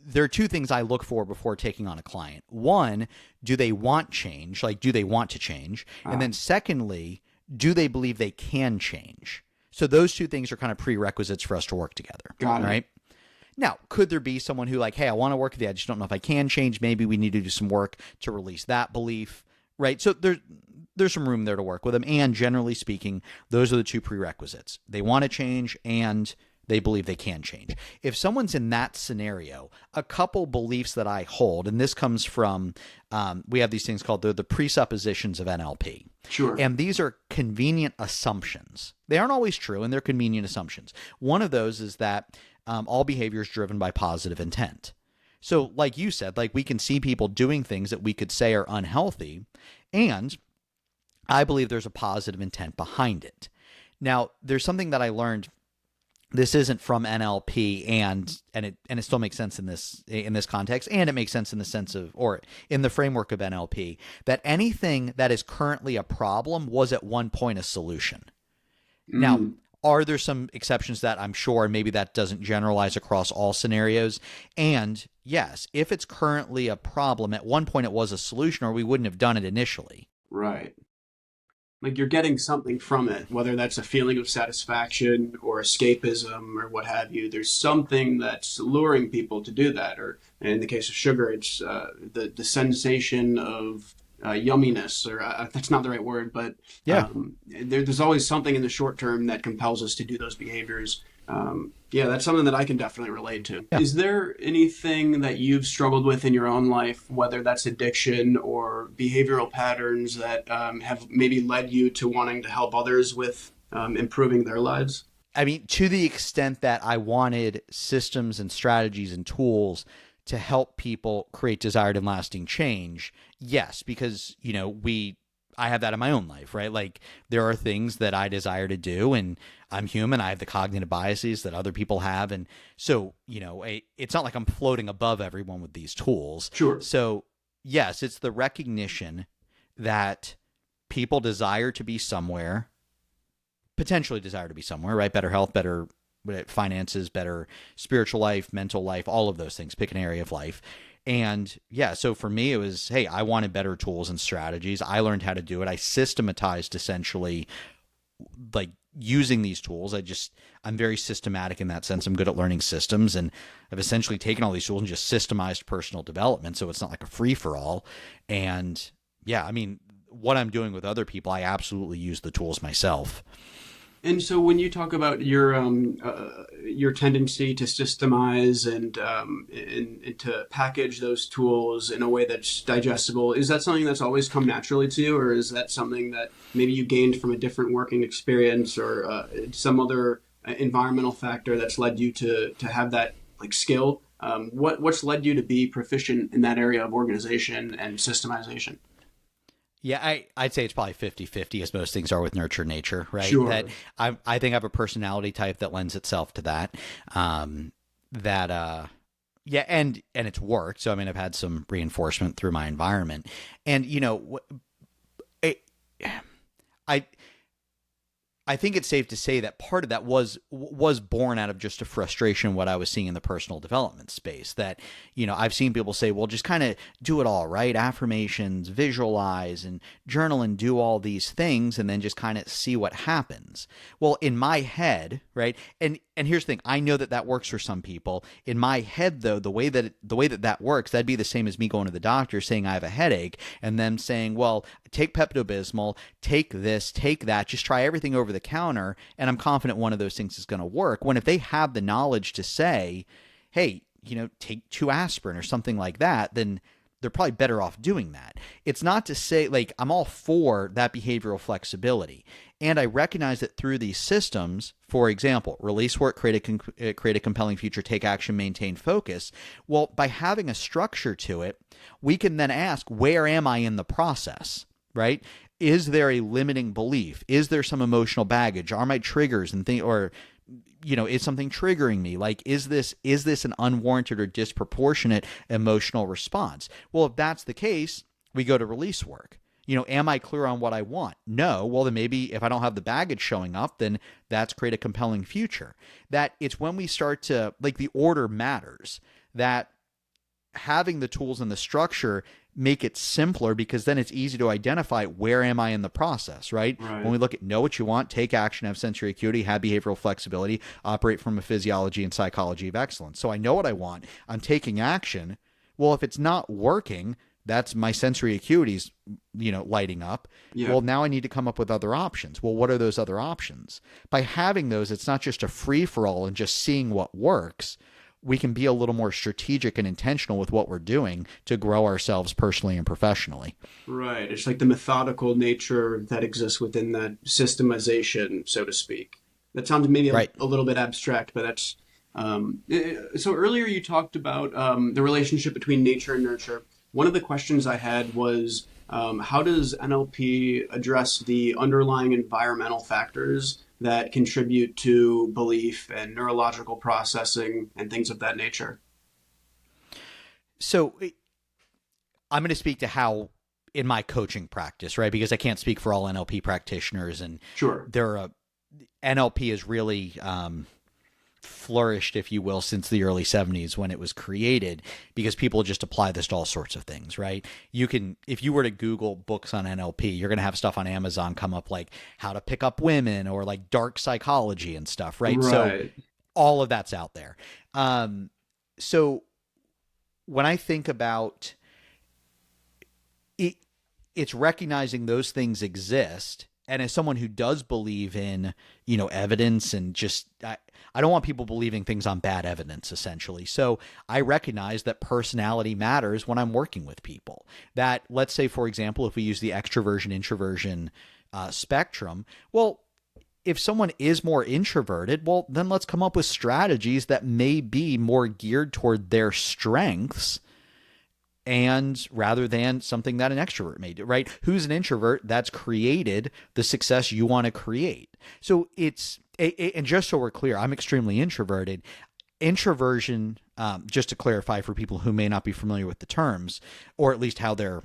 there are two things I look for before taking on a client. One, do they want change? Like, do they want to change? And then secondly, do they believe they can change? So those two things are kind of prerequisites for us to work together. Got it. Right? Now, could there be someone who like, hey, I want to work with you, I just don't know if I can change. Maybe we need to do some work to release that belief, right? So there's some room there to work with them. And generally speaking, those are the two prerequisites. They want to change and they believe they can change. If someone's in that scenario, a couple beliefs that I hold, and this comes from, we have these things called the presuppositions of NLP. Sure. And these are convenient assumptions. They aren't always true, and they're convenient assumptions. One of those is that all behavior is driven by positive intent. So like you said, like we can see people doing things that we could say are unhealthy, and I believe there's a positive intent behind it. Now, there's something that I learned. This isn't from NLP, and it still makes sense in this context, and it makes sense in the sense of, or in the framework of NLP, that anything that is currently a problem was at one point a solution. Now, Are there some exceptions to that? I'm sure, and maybe that doesn't generalize across all scenarios. And yes, if it's currently a problem, at one point it was a solution, or we wouldn't have done it initially. Right. Like you're getting something from it, whether that's a feeling of satisfaction or escapism or what have you. There's something that's luring people to do that. Or in the case of sugar, it's the sensation of yumminess, or that's not the right word, but Yeah. there's always something in the short term that compels us to do those behaviors. Yeah, that's something that I can definitely relate to. Yeah. Is there anything that you've struggled with in your own life, whether that's addiction or behavioral patterns that have maybe led you to wanting to help others with improving their lives? I mean, to the extent that I wanted systems and strategies and tools to help people create desired and lasting change, yes, because, I have that in my own life, right? Like there are things that I desire to do, and I'm human. I have the cognitive biases that other people have. And so, it's not like I'm floating above everyone with these tools. Sure. So yes, it's the recognition that people desire to be somewhere, potentially desire to be somewhere, right? Better health, better finances, better spiritual life, mental life, all of those things. Pick an area of life. And yeah, so for me, it was, hey, I wanted better tools and strategies. I learned how to do it. I systematized essentially like using these tools. I'm very systematic in that sense. I'm good at learning systems, and I've essentially taken all these tools and just systemized personal development. So it's not like a free for all. And yeah, I mean, what I'm doing with other people, I absolutely use the tools myself. And so, when you talk about your tendency to systemize and to package those tools in a way that's digestible, is that something that's always come naturally to you, or is that something that maybe you gained from a different working experience or some other environmental factor that's led you to have that like skill? What's led you to be proficient in that area of organization and systemization? Yeah, I'd say it's probably 50-50, as most things are with nurture nature, right? That Sure. I think I have a personality type that lends itself to that. That yeah, and it's worked. So I mean, I've had some reinforcement through my environment, and it, I I think it's safe to say that part of that was born out of just a frustration what I was seeing in the personal development space. That, I've seen people say, well, just kind of do it all, right? Affirmations, visualize and journal and do all these things and then just kind of see what happens. Well, in my head, right? And here's the thing, I know that works for some people. In my head, though, the way that works, that'd be the same as me going to the doctor saying I have a headache and them saying, well, take Pepto-Bismol, take this, take that, just try everything over the counter, and I'm confident one of those things is going to work. When if they have the knowledge to say, hey, take 2 aspirin or something like that, then they're probably better off doing that. It's not to say, like, I'm all for that behavioral flexibility. And I recognize that through these systems, for example, release work, create a compelling future, take action, maintain focus. Well, by having a structure to it, we can then ask, where am I in the process, right? Is there a limiting belief? Is there some emotional baggage? Are my triggers and things, or is something triggering me? Like, is this an unwarranted or disproportionate emotional response? Well, if that's the case, we go to release work. Am I clear on what I want? No. Well, then maybe if I don't have the baggage showing up, then that's create a compelling future. That it's when we start to, like, the order matters, that having the tools and the structure make it simpler, because then it's easy to identify where am I in the process, right? When we look at know what you want, take action, have sensory acuity, have behavioral flexibility, operate from a physiology and psychology of excellence. So I know what I want. I'm taking action. Well, if it's not working, that's my sensory acuities, lighting up. Yeah. Well, now I need to come up with other options. Well, what are those other options? By having those, it's not just a free for all and just seeing what works. We can be a little more strategic and intentional with what we're doing to grow ourselves personally and professionally. Right. It's like the methodical nature that exists within that systemization, so to speak. That sounds maybe Right. a little bit abstract, but that's. So earlier you talked about the relationship between nature and nurture. One of the questions I had was, how does NLP address the underlying environmental factors that contribute to belief and neurological processing and things of that nature? So I'm going to speak to how in my coaching practice, right? Because I can't speak for all NLP practitioners, and Sure. there are NLP has really flourished, if you will, since the early 70s when it was created, because people just apply this to all sorts of things, right? You can, if you were to Google books on NLP, you're going to have stuff on Amazon come up like how to pick up women or like dark psychology and stuff, right? So Right. all of that's out there. So when I think about it, it's recognizing those things exist. And as someone who does believe in, evidence and just, I don't want people believing things on bad evidence, essentially. So I recognize that personality matters when I'm working with people. That, let's say, for example, if we use the extroversion, introversion spectrum, well, if someone is more introverted, well, then let's come up with strategies that may be more geared toward their strengths, and rather than something that an extrovert may do, right? Who's an introvert that's created the success you want to create? So and just so we're clear, I'm extremely introverted. Introversion, just to clarify for people who may not be familiar with the terms, or at least how they're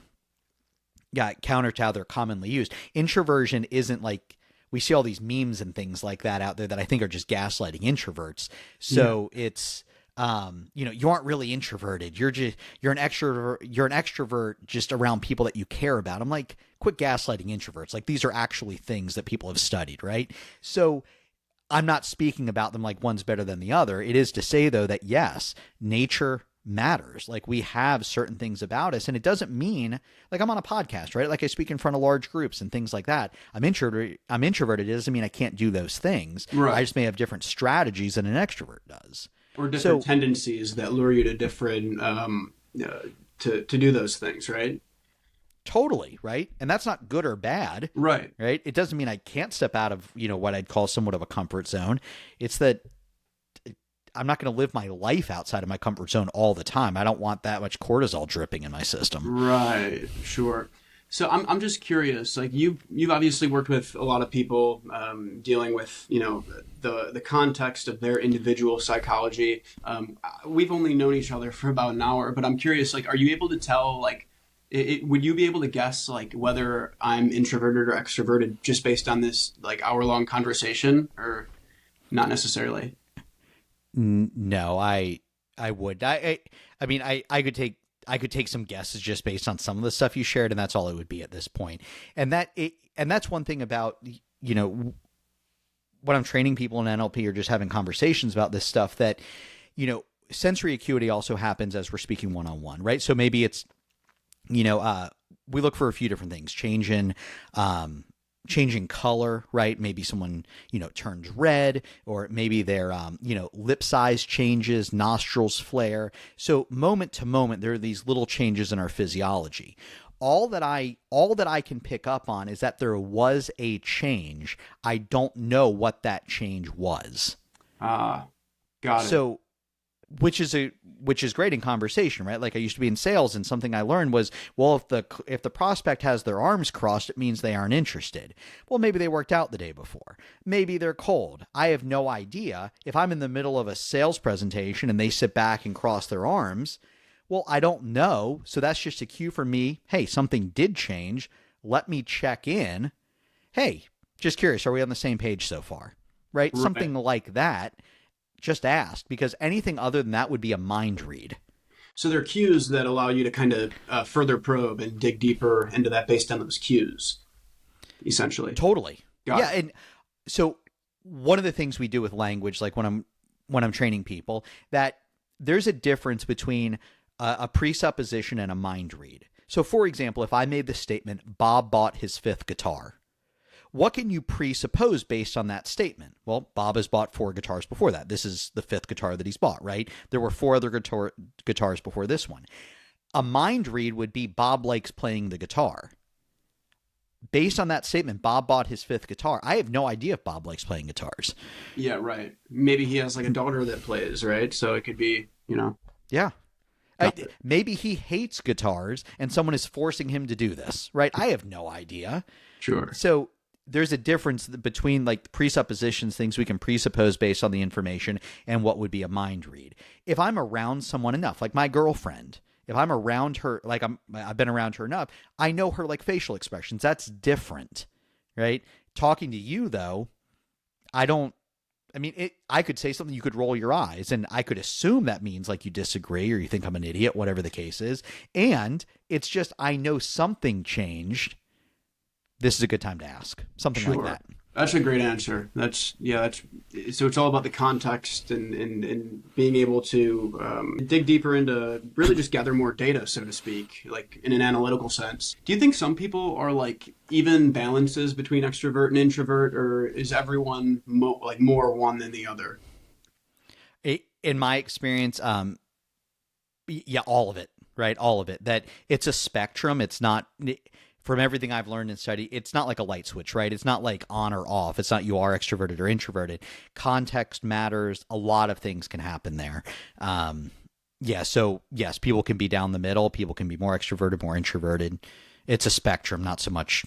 counter to how they're commonly used. Introversion isn't like, we see all these memes and things like that out there that I think are just gaslighting introverts. So it's, you aren't really introverted. You're an extrovert. You're an extrovert just around people that you care about. I'm like, quit gaslighting introverts. Like, these are actually things that people have studied, right? So I'm not speaking about them like one's better than the other. It is to say, though, that yes, nature matters. Like, we have certain things about us, and it doesn't mean, like, I'm on a podcast, right? Like, I speak in front of large groups and things like that. I'm introverted. It doesn't mean I can't do those things. I Right. just may have different strategies than an extrovert does. Or different So tendencies that lure you to different to do those things, right? totally, right? And that's not good or bad, Right. right? It doesn't mean I can't step out of, what I'd call somewhat of a comfort zone. It's that I'm not going to live my life outside of my comfort zone all the time. I don't want that much cortisol dripping in my system. Right. Sure. So I'm just curious. Like, you've obviously worked with a lot of people, dealing with the context of their individual psychology. We've only known each other for about an hour, but I'm curious. Like, are you able to tell, like, would you be able to guess, like, whether I'm introverted or extroverted just based on this, like, hour-long conversation, or not necessarily? No, I would. I mean, I could take some guesses just based on some of the stuff you shared, and that's all it would be at this point. And that's one thing about, when I'm training people in NLP or just having conversations about this stuff, that, sensory acuity also happens as we're speaking one on one, right? So maybe it's, we look for a few different things: changing color, right? Maybe someone, turns red, or maybe their, lip size changes, nostrils flare. So moment to moment, there are these little changes in our physiology. All that I can pick up on is that there was a change. I don't know what that change was. Ah, got it. So which is great in conversation, right? Like, I used to be in sales, and something I learned was, well, if the prospect has their arms crossed, it means they aren't interested. Well, maybe they worked out the day before. Maybe they're cold. I have no idea. If I'm in the middle of a sales presentation and they sit back and cross their arms, well, I don't know. So that's just a cue for me. Hey, something did change. Let me check in. Hey, just curious, are we on the same page so far? Right? Right. Something like that. Just ask, because anything other than that would be a mind read. So there are cues that allow you to kind of further probe and dig deeper into that based on those cues, essentially. Totally. Got Yeah, it. and so one of the things we do with language, like when I'm training people, that there's a difference between a presupposition and a mind read. So, for example, if I made the statement, Bob bought his fifth guitar, what can you presuppose based on that statement? Well, Bob has bought 4 guitars before that. This is the 5th guitar that he's bought, right? There were 4 other guitars before this one. A mind read would be, Bob likes playing the guitar. Based on that statement, Bob bought his 5th guitar. I have no idea if Bob likes playing guitars. Yeah, right. Maybe he has like a daughter that plays, right? So it could be, Yeah. got it. Maybe he hates guitars and someone is forcing him to do this, right? I have no idea. Sure. So there's a difference between, like, presuppositions, things we can presuppose based on the information, and what would be a mind read. If I'm around someone enough, like my girlfriend, if I'm around her, like I've been around her enough, I know her, like, facial expressions. That's different, right? Talking to you, though, I don't, I mean, I could say something, you could roll your eyes, and I could assume that means like you disagree or you think I'm an idiot, whatever the case is. And it's just, I know something changed. This is a good time to ask. Something like Sure. that. That's a great answer. That's so it's all about the context and being able to dig deeper into really just gather more data, so to speak, like in an analytical sense. Do you think some people are like even balances between extrovert and introvert, or is everyone like more one than the other? In my experience, yeah, all of it, right? All of it. That it's a spectrum. It's not, from everything I've learned and studied, it's not like a light switch, right? It's not like on or off. It's not you are extroverted or introverted. Context matters. A lot of things can happen there. Yeah. So yes, people can be down the middle. People can be more extroverted, more introverted. It's a spectrum, not so much,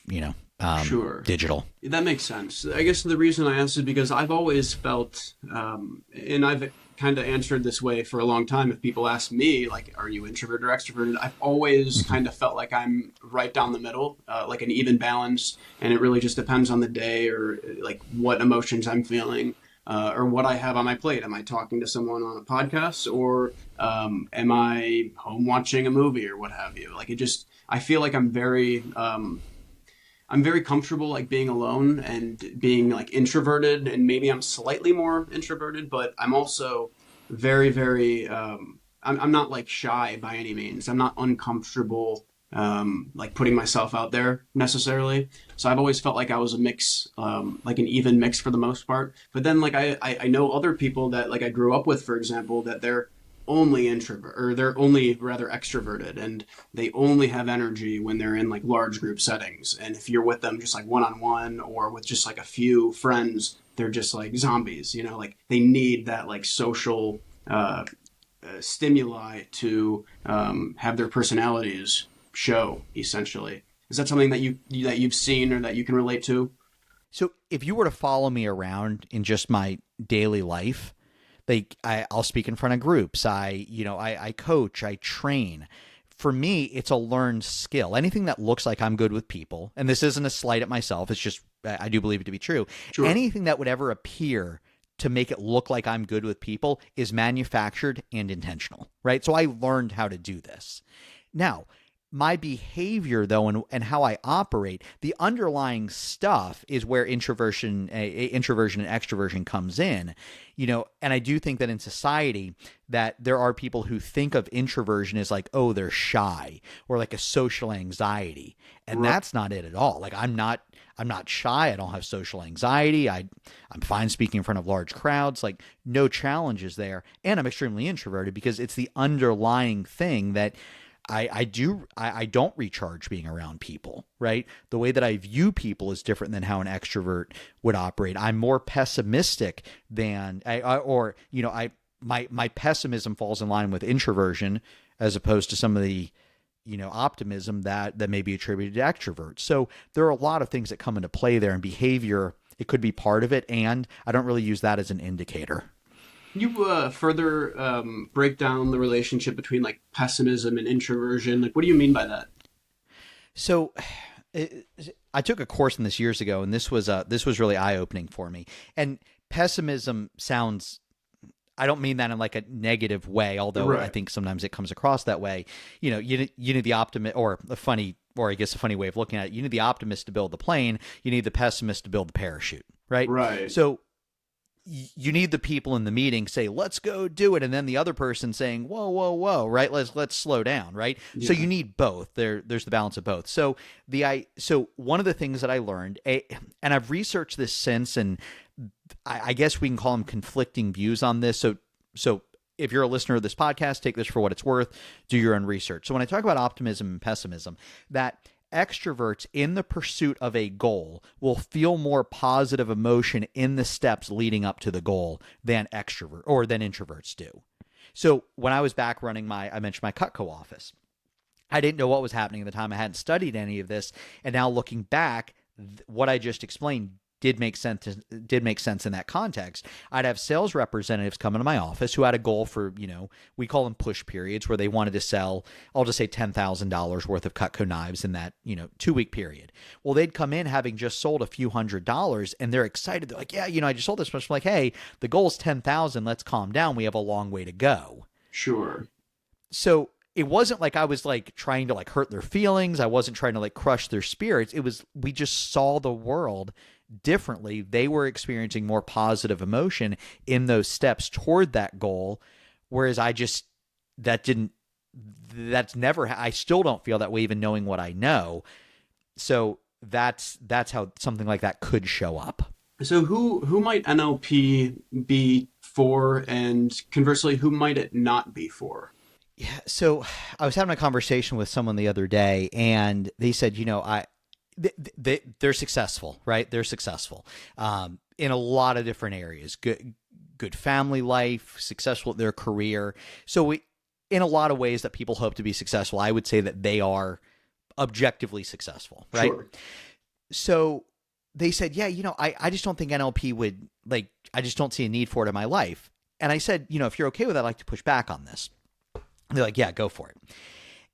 Sure. digital. That makes sense. I guess the reason I asked is because I've always felt, and I've kind of answered this way for a long time. If people ask me, like, are you introverted or extroverted? I've always Mm-hmm. kind of felt like I'm right down the middle, like an even balance. And it really just depends on the day or like what emotions I'm feeling. Or what I have on my plate. Am I talking to someone on a podcast, or am I home watching a movie, or what have you? Like it just, I feel like I'm very comfortable like being alone and being like introverted, and maybe I'm slightly more introverted, but I'm also very I'm not like shy by any means. I'm not uncomfortable like putting myself out there necessarily. So I've always felt like I was a mix, like an even mix for the most part. But then like I know other people that like I grew up with, for example, that they're only introvert, or they're only rather extroverted, and they only have energy when they're in like large group settings. And if you're with them just like one on one or with just like a few friends, they're just like zombies, like they need that like social stimuli to have their personalities show essentially. Is that something that you've seen or that you can relate to? So if you were to follow me around in just my daily life, I'll speak in front of groups. I coach, I train. For me, it's a learned skill. Anything that looks like I'm good with people, and this isn't a slight at myself, it's just, I do believe it to be true. Sure. Anything that would ever appear to make it look like I'm good with people is manufactured and intentional, right? So I learned how to do this. Now, my behavior though, and how I operate, the underlying stuff is where introversion and extroversion comes in. And I do think that in society that there are people who think of introversion as like, oh, they're shy or like a social anxiety, and Right. that's not it at all. Like I'm not shy. I don't have social anxiety. I'm fine speaking in front of large crowds. Like no challenges there. And I'm extremely introverted because it's the underlying thing that I don't recharge being around people, right? The way that I view people is different than how an extrovert would operate. I'm more pessimistic than my pessimism falls in line with introversion as opposed to some of the optimism that may be attributed to extroverts. So there are a lot of things that come into play there, and behavior, it could be part of it, and I don't really use that as an indicator. Can you further break down the relationship between like pessimism and introversion? Like, what do you mean by that? So I took a course in this years ago, and this was really eye opening for me. And pessimism sounds, I don't mean that in like a negative way, although I Right. think sometimes it comes across that way. You need the optimist, or I guess a funny way of looking at it. You need the optimist to build the plane. You need the pessimist to build the parachute, right? Right. So you need the people in the meeting say, let's go do it, and then the other person saying, whoa, whoa, whoa, right? Let's slow down, right? So Yeah. you need both. There's the balance of both. So one of the things that I learned, and I've researched this since, and I guess we can call them conflicting views on this. So if you're a listener of this podcast, take this for what it's worth, do your own research. So when I talk about optimism and pessimism, that extroverts in the pursuit of a goal will feel more positive emotion in the steps leading up to the goal than introverts do. So when I was back running I mentioned my Cutco office. I didn't know what was happening at the time. I hadn't studied any of this. And now looking back, what I just explained did make sense in that context. I'd have sales representatives come into my office who had a goal for, we call them push periods, where they wanted to sell, I'll just say $10,000 worth of Cutco knives in that, 2-week period. Well, they'd come in having just sold a few $100s, and they're excited. They're like, yeah, I just sold this much. I'm like, hey, the goal's 10,000. Let's calm down. We have a long way to go. Sure. So it wasn't like I was like trying to like hurt their feelings. I wasn't trying to like crush their spirits. It was, we just saw the world differently. They were experiencing more positive emotion in those steps toward that goal. Whereas I still don't feel that way, even knowing what I know. So that's how something like that could show up. So who might NLP be for, and conversely, who might it not be for? Yeah. So I was having a conversation with someone the other day, and they said, they're successful, right? They're successful in a lot of different areas. Good family life, successful at their career. So in a lot of ways that people hope to be successful, I would say that they are objectively successful, right? Sure. So they said, yeah, I just don't think NLP would, like, I just don't see a need for it in my life. And I said, if you're okay with it, I'd like to push back on this. And they're like, yeah, go for it.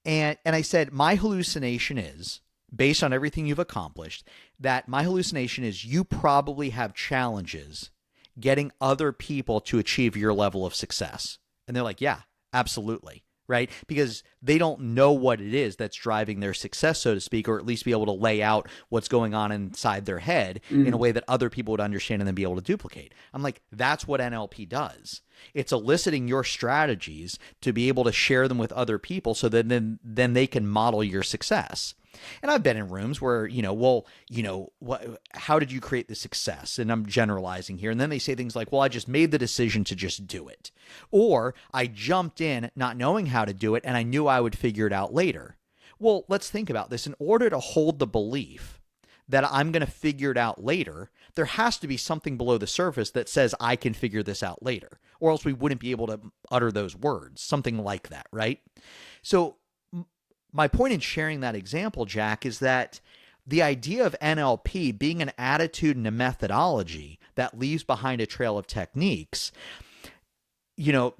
And I said, my hallucination is, based on everything you've accomplished, that my hallucination is you probably have challenges getting other people to achieve your level of success. And they're like, yeah, absolutely. Right? Because they don't know what it is that's driving their success, so to speak, or at least be able to lay out what's going on inside their head in a way that other people would understand and then be able to duplicate. I'm like, that's what NLP does. It's eliciting your strategies to be able to share them with other people so that then they can model your success. And I've been in rooms where, how did you create the success? And I'm generalizing here. And then they say things like, well, I just made the decision to just do it. Or I jumped in not knowing how to do it, and I knew I would figure it out later. Well, let's think about this. In order to hold the belief that I'm going to figure it out later, there has to be something below the surface that says I can figure this out later, or else we wouldn't be able to utter those words, something like that, right? So my point in sharing that example, Jack, is that the idea of NLP being an attitude and a methodology that leaves behind a trail of techniques, there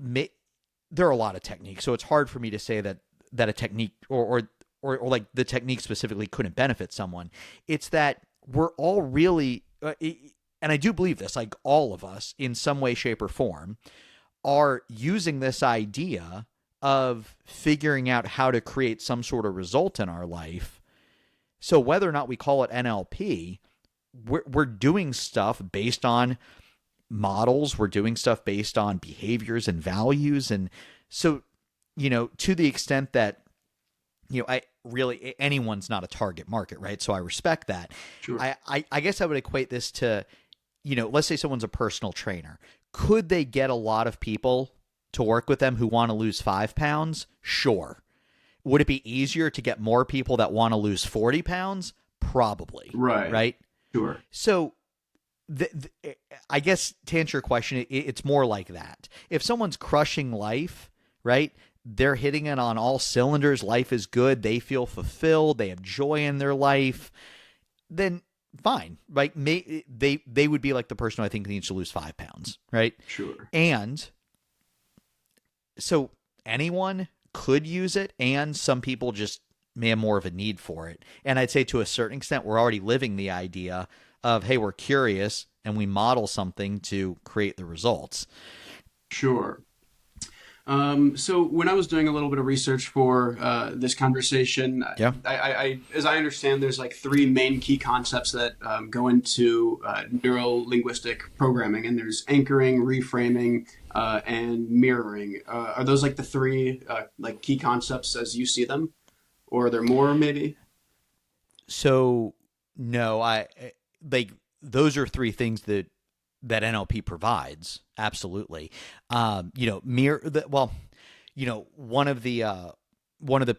are a lot of techniques, so it's hard for me to say that a technique or like the technique specifically couldn't benefit someone. It's that we're all really, and I do believe this, like all of us in some way, shape, or form are using this idea of figuring out how to create some sort of result in our life. So whether or not we call it NLP, we're doing stuff based on models. We're doing stuff based on behaviors and values. And so, to the extent that, anyone's not a target market, right? So I respect that. Sure. I guess I would equate this to, let's say someone's a personal trainer. Could they get a lot of people to work with them who want to lose 5 pounds? Sure. Would it be easier to get more people that want to lose 40 pounds? Probably. Right? Sure. So I guess to answer your question, it's more like that. If someone's crushing life, right? They're hitting it on all cylinders. Life is good. They feel fulfilled. They have joy in their life. Then fine, right? They would be like the person who I think needs to lose 5 pounds, right? Sure. And so anyone could use it, and some people just may have more of a need for it. And I'd say to a certain extent, we're already living the idea of, hey, we're curious and we model something to create the results. Sure. So when I was doing a little bit of research for this conversation, yeah. I as I understand, there's like 3 main key concepts that go into neuro-linguistic programming, and there's anchoring, reframing, and mirroring. Are those like the 3 like key concepts as you see them, or are there more maybe? So no, those are 3 things that NLP provides. Absolutely. One of the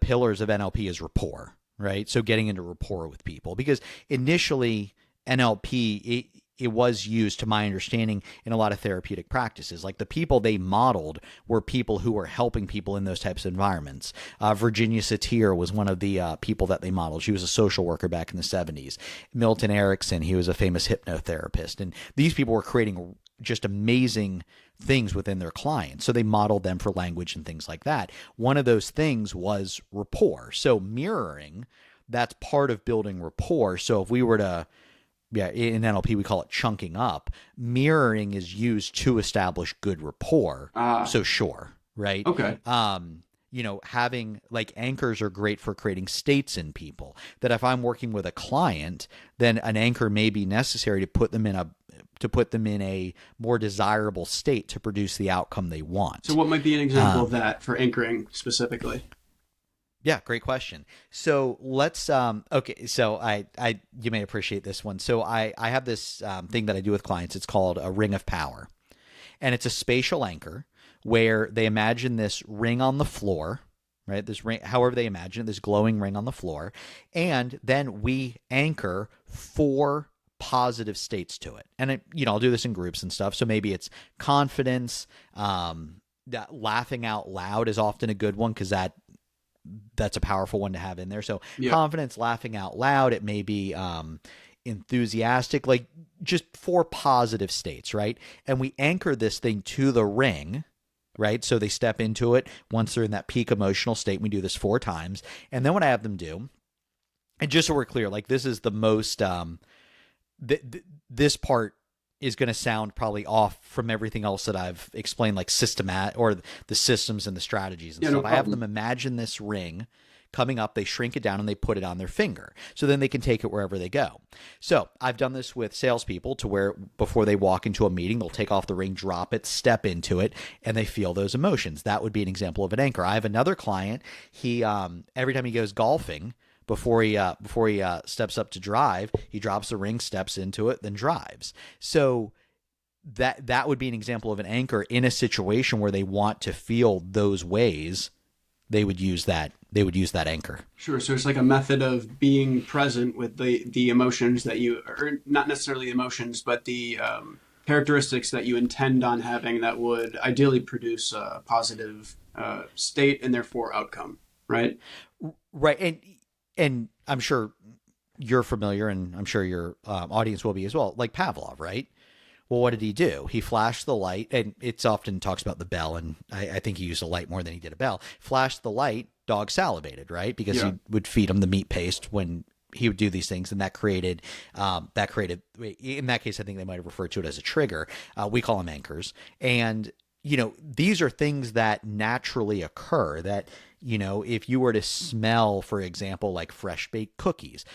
pillars of NLP is rapport, right? So getting into rapport with people, because initially NLP, it was used, to my understanding, in a lot of therapeutic practices. Like the people they modeled were people who were helping people in those types of environments. Virginia Satir was one of the people that they modeled. She was a social worker back in the 70s. Milton Erickson, he was a famous hypnotherapist. And these people were creating just amazing things within their clients. So they modeled them for language and things like that. One of those things was rapport. So mirroring, that's part of building rapport. So if we were to, in NLP, we call it chunking up. Mirroring is used to establish good rapport. So sure, right? Okay. Having like anchors are great for creating states in people. That if I'm working with a client, then an anchor may be necessary to put them in a more desirable state to produce the outcome they want. So what might be an example of that for anchoring specifically? Yeah, great question. So let's okay. So I you may appreciate this one. So I have this thing that I do with clients. It's called a ring of power, and it's a spatial anchor where they imagine this ring on the floor, right? This ring, however they imagine it, this glowing ring on the floor, and then we anchor 4 positive states to it. And I'll do this in groups and stuff. So maybe it's confidence. That laughing out loud is often a good one because that's a powerful one to have in there. So confidence, laughing out loud. It may be enthusiastic, like just 4 positive states, right? And we anchor this thing to the ring, right? So they step into it once they're in that peak emotional state. We do this 4 times. And then what I have them do, and just so we're clear, like this is the most, this part is going to sound probably off from everything else that I've explained, like systemat or the systems and the strategies and stuff. No I have them imagine this ring coming up, they shrink it down and they put it on their finger. So then they can take it wherever they go. So I've done this with salespeople to where before they walk into a meeting, they'll take off the ring, drop it, step into it, and they feel those emotions. That would be an example of an anchor. I have another client. He, every time he goes golfing, before he steps up to drive, he drops the ring, steps into it, then drives. So that would be an example of an anchor in a situation where they want to feel those ways. They would use that anchor. Sure. So it's like a method of being present with the emotions that you, or not necessarily emotions, but the characteristics that you intend on having that would ideally produce a positive state and therefore outcome, right? Right. And I'm sure you're familiar, and I'm sure your audience will be as well, like Pavlov, right? Well, what did he do? He flashed the light, and it's often talks about the bell, and I think he used a light more than he did a bell. Flashed the light, dog salivated, right? Because he would feed him the meat paste when he would do these things, and that created, in that case, I think they might have referred to it as a trigger. We call them anchors. And, these are things that naturally occur that, if you were to smell, for example, like fresh baked cookies,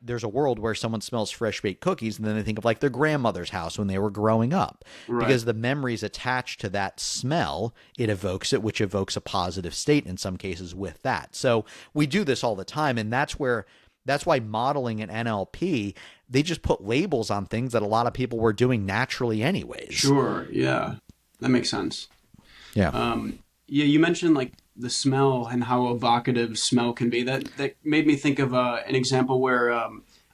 there's a world where someone smells fresh baked cookies and then they think of like their grandmother's house when they were growing up, because the memories attached to that smell, it evokes it, which evokes a positive state in some cases with that. So we do this all the time. And that's why modeling and NLP, they just put labels on things that a lot of people were doing naturally anyways. Sure. Yeah. That makes sense. Yeah. You mentioned like the smell and how evocative smell can be. That made me think of an example where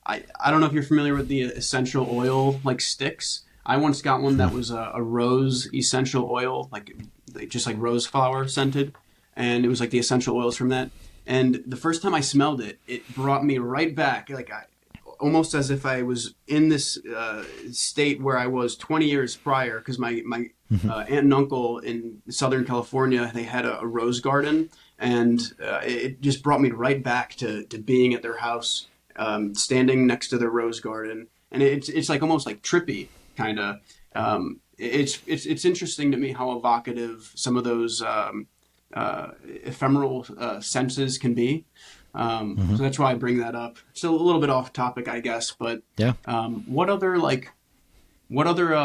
I don't know if you're familiar with the essential oil like sticks. I once got one that was a rose essential oil, like just like rose flower scented, and it was like the essential oils from that. And the first time I smelled it, it brought me right back, like almost as if I was in this state where I was 20 years prior, because my aunt and uncle in Southern California, they had a rose garden, and it just brought me right back to being at their house, standing next to their rose garden, and it's like almost like trippy kind of. It's interesting to me how evocative some of those ephemeral senses can be. So that's why I bring that up. It's a little bit off topic, I guess, but what other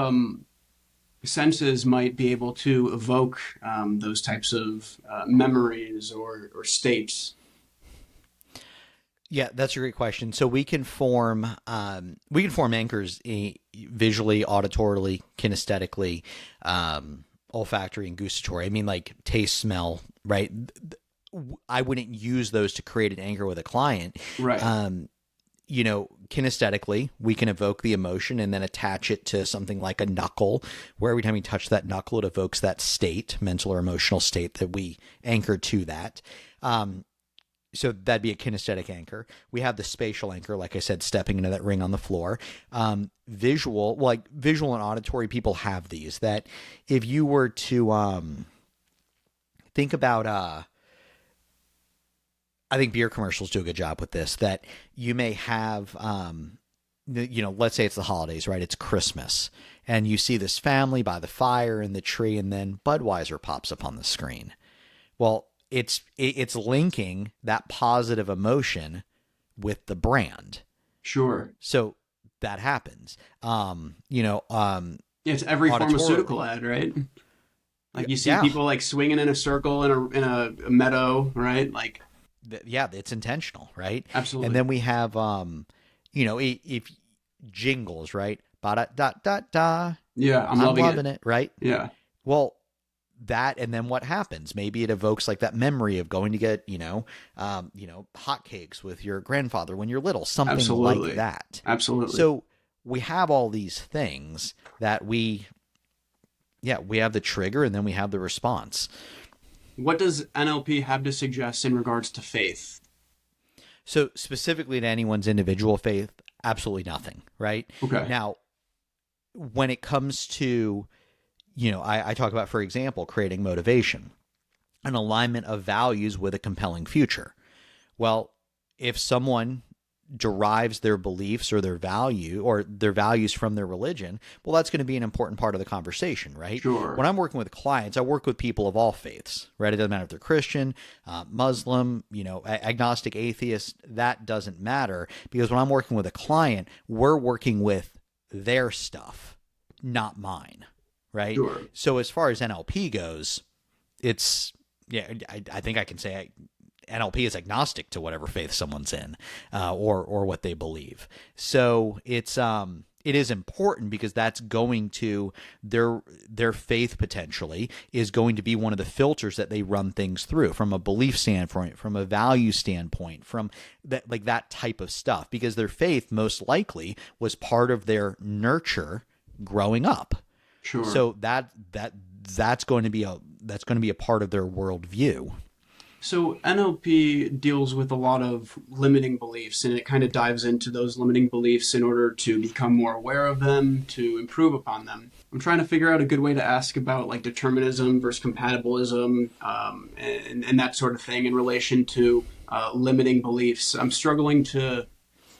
senses might be able to evoke those types of memories or states? Yeah, that's a great question. So we can form anchors visually, auditorily, kinesthetically, olfactory, and gustatory. I mean, like taste, smell, right? I wouldn't use those to create an anchor with a client. Right. kinesthetically, we can evoke the emotion and then attach it to something like a knuckle, where every time we touch that knuckle, it evokes that state, mental or emotional state that we anchor to that. So that'd be a kinesthetic anchor. We have the spatial anchor, like I said, stepping into that ring on the floor. Visual, like visual and auditory, people have these. That if you were to think about, I think beer commercials do a good job with this. That you may have, let's say it's the holidays, right? It's Christmas, and you see this family by the fire and the tree, and then Budweiser pops up on the screen. Well, it's linking that positive emotion with the brand. Sure. So that happens. It's every pharmaceutical ad, right? Like you see people like swinging in a circle in a meadow, right? Like, yeah, it's intentional, right? Absolutely. And then we have, if jingles, right? Ba da da da da. Yeah, I'm loving it, right? Yeah. Well, that, and then what happens? Maybe it evokes like that memory of going to get, hotcakes with your grandfather when you're little, something Absolutely. like that. Absolutely. So we have all these things that we have the trigger, and then we have the response. What does NLP have to suggest in regards to faith? So specifically to anyone's individual faith, absolutely nothing, right? Okay. Now, when it comes to, I talk about, for example, creating motivation, an alignment of values with a compelling future. Well, if someone derives their beliefs or their values from their religion, well, that's going to be an important part of the conversation, right? Sure. When I'm working with clients, I work with people of all faiths, right? It doesn't matter if they're Christian, Muslim, agnostic, atheist, that doesn't matter, because when I'm working with a client, we're working with their stuff, not mine, right? Sure. So as far as NLP goes, I think I can say NLP is agnostic to whatever faith someone's in, or what they believe. So it is important, because that's going to their faith potentially is going to be one of the filters that they run things through, from a belief standpoint, from a value standpoint, from that type of stuff, because their faith most likely was part of their nurture growing up. Sure. So that's going to be a part of their worldview. So NLP deals with a lot of limiting beliefs, and it kind of dives into those limiting beliefs in order to become more aware of them, to improve upon them. I'm trying to figure out a good way to ask about like determinism versus compatibilism, and that sort of thing in relation to limiting beliefs. I'm struggling to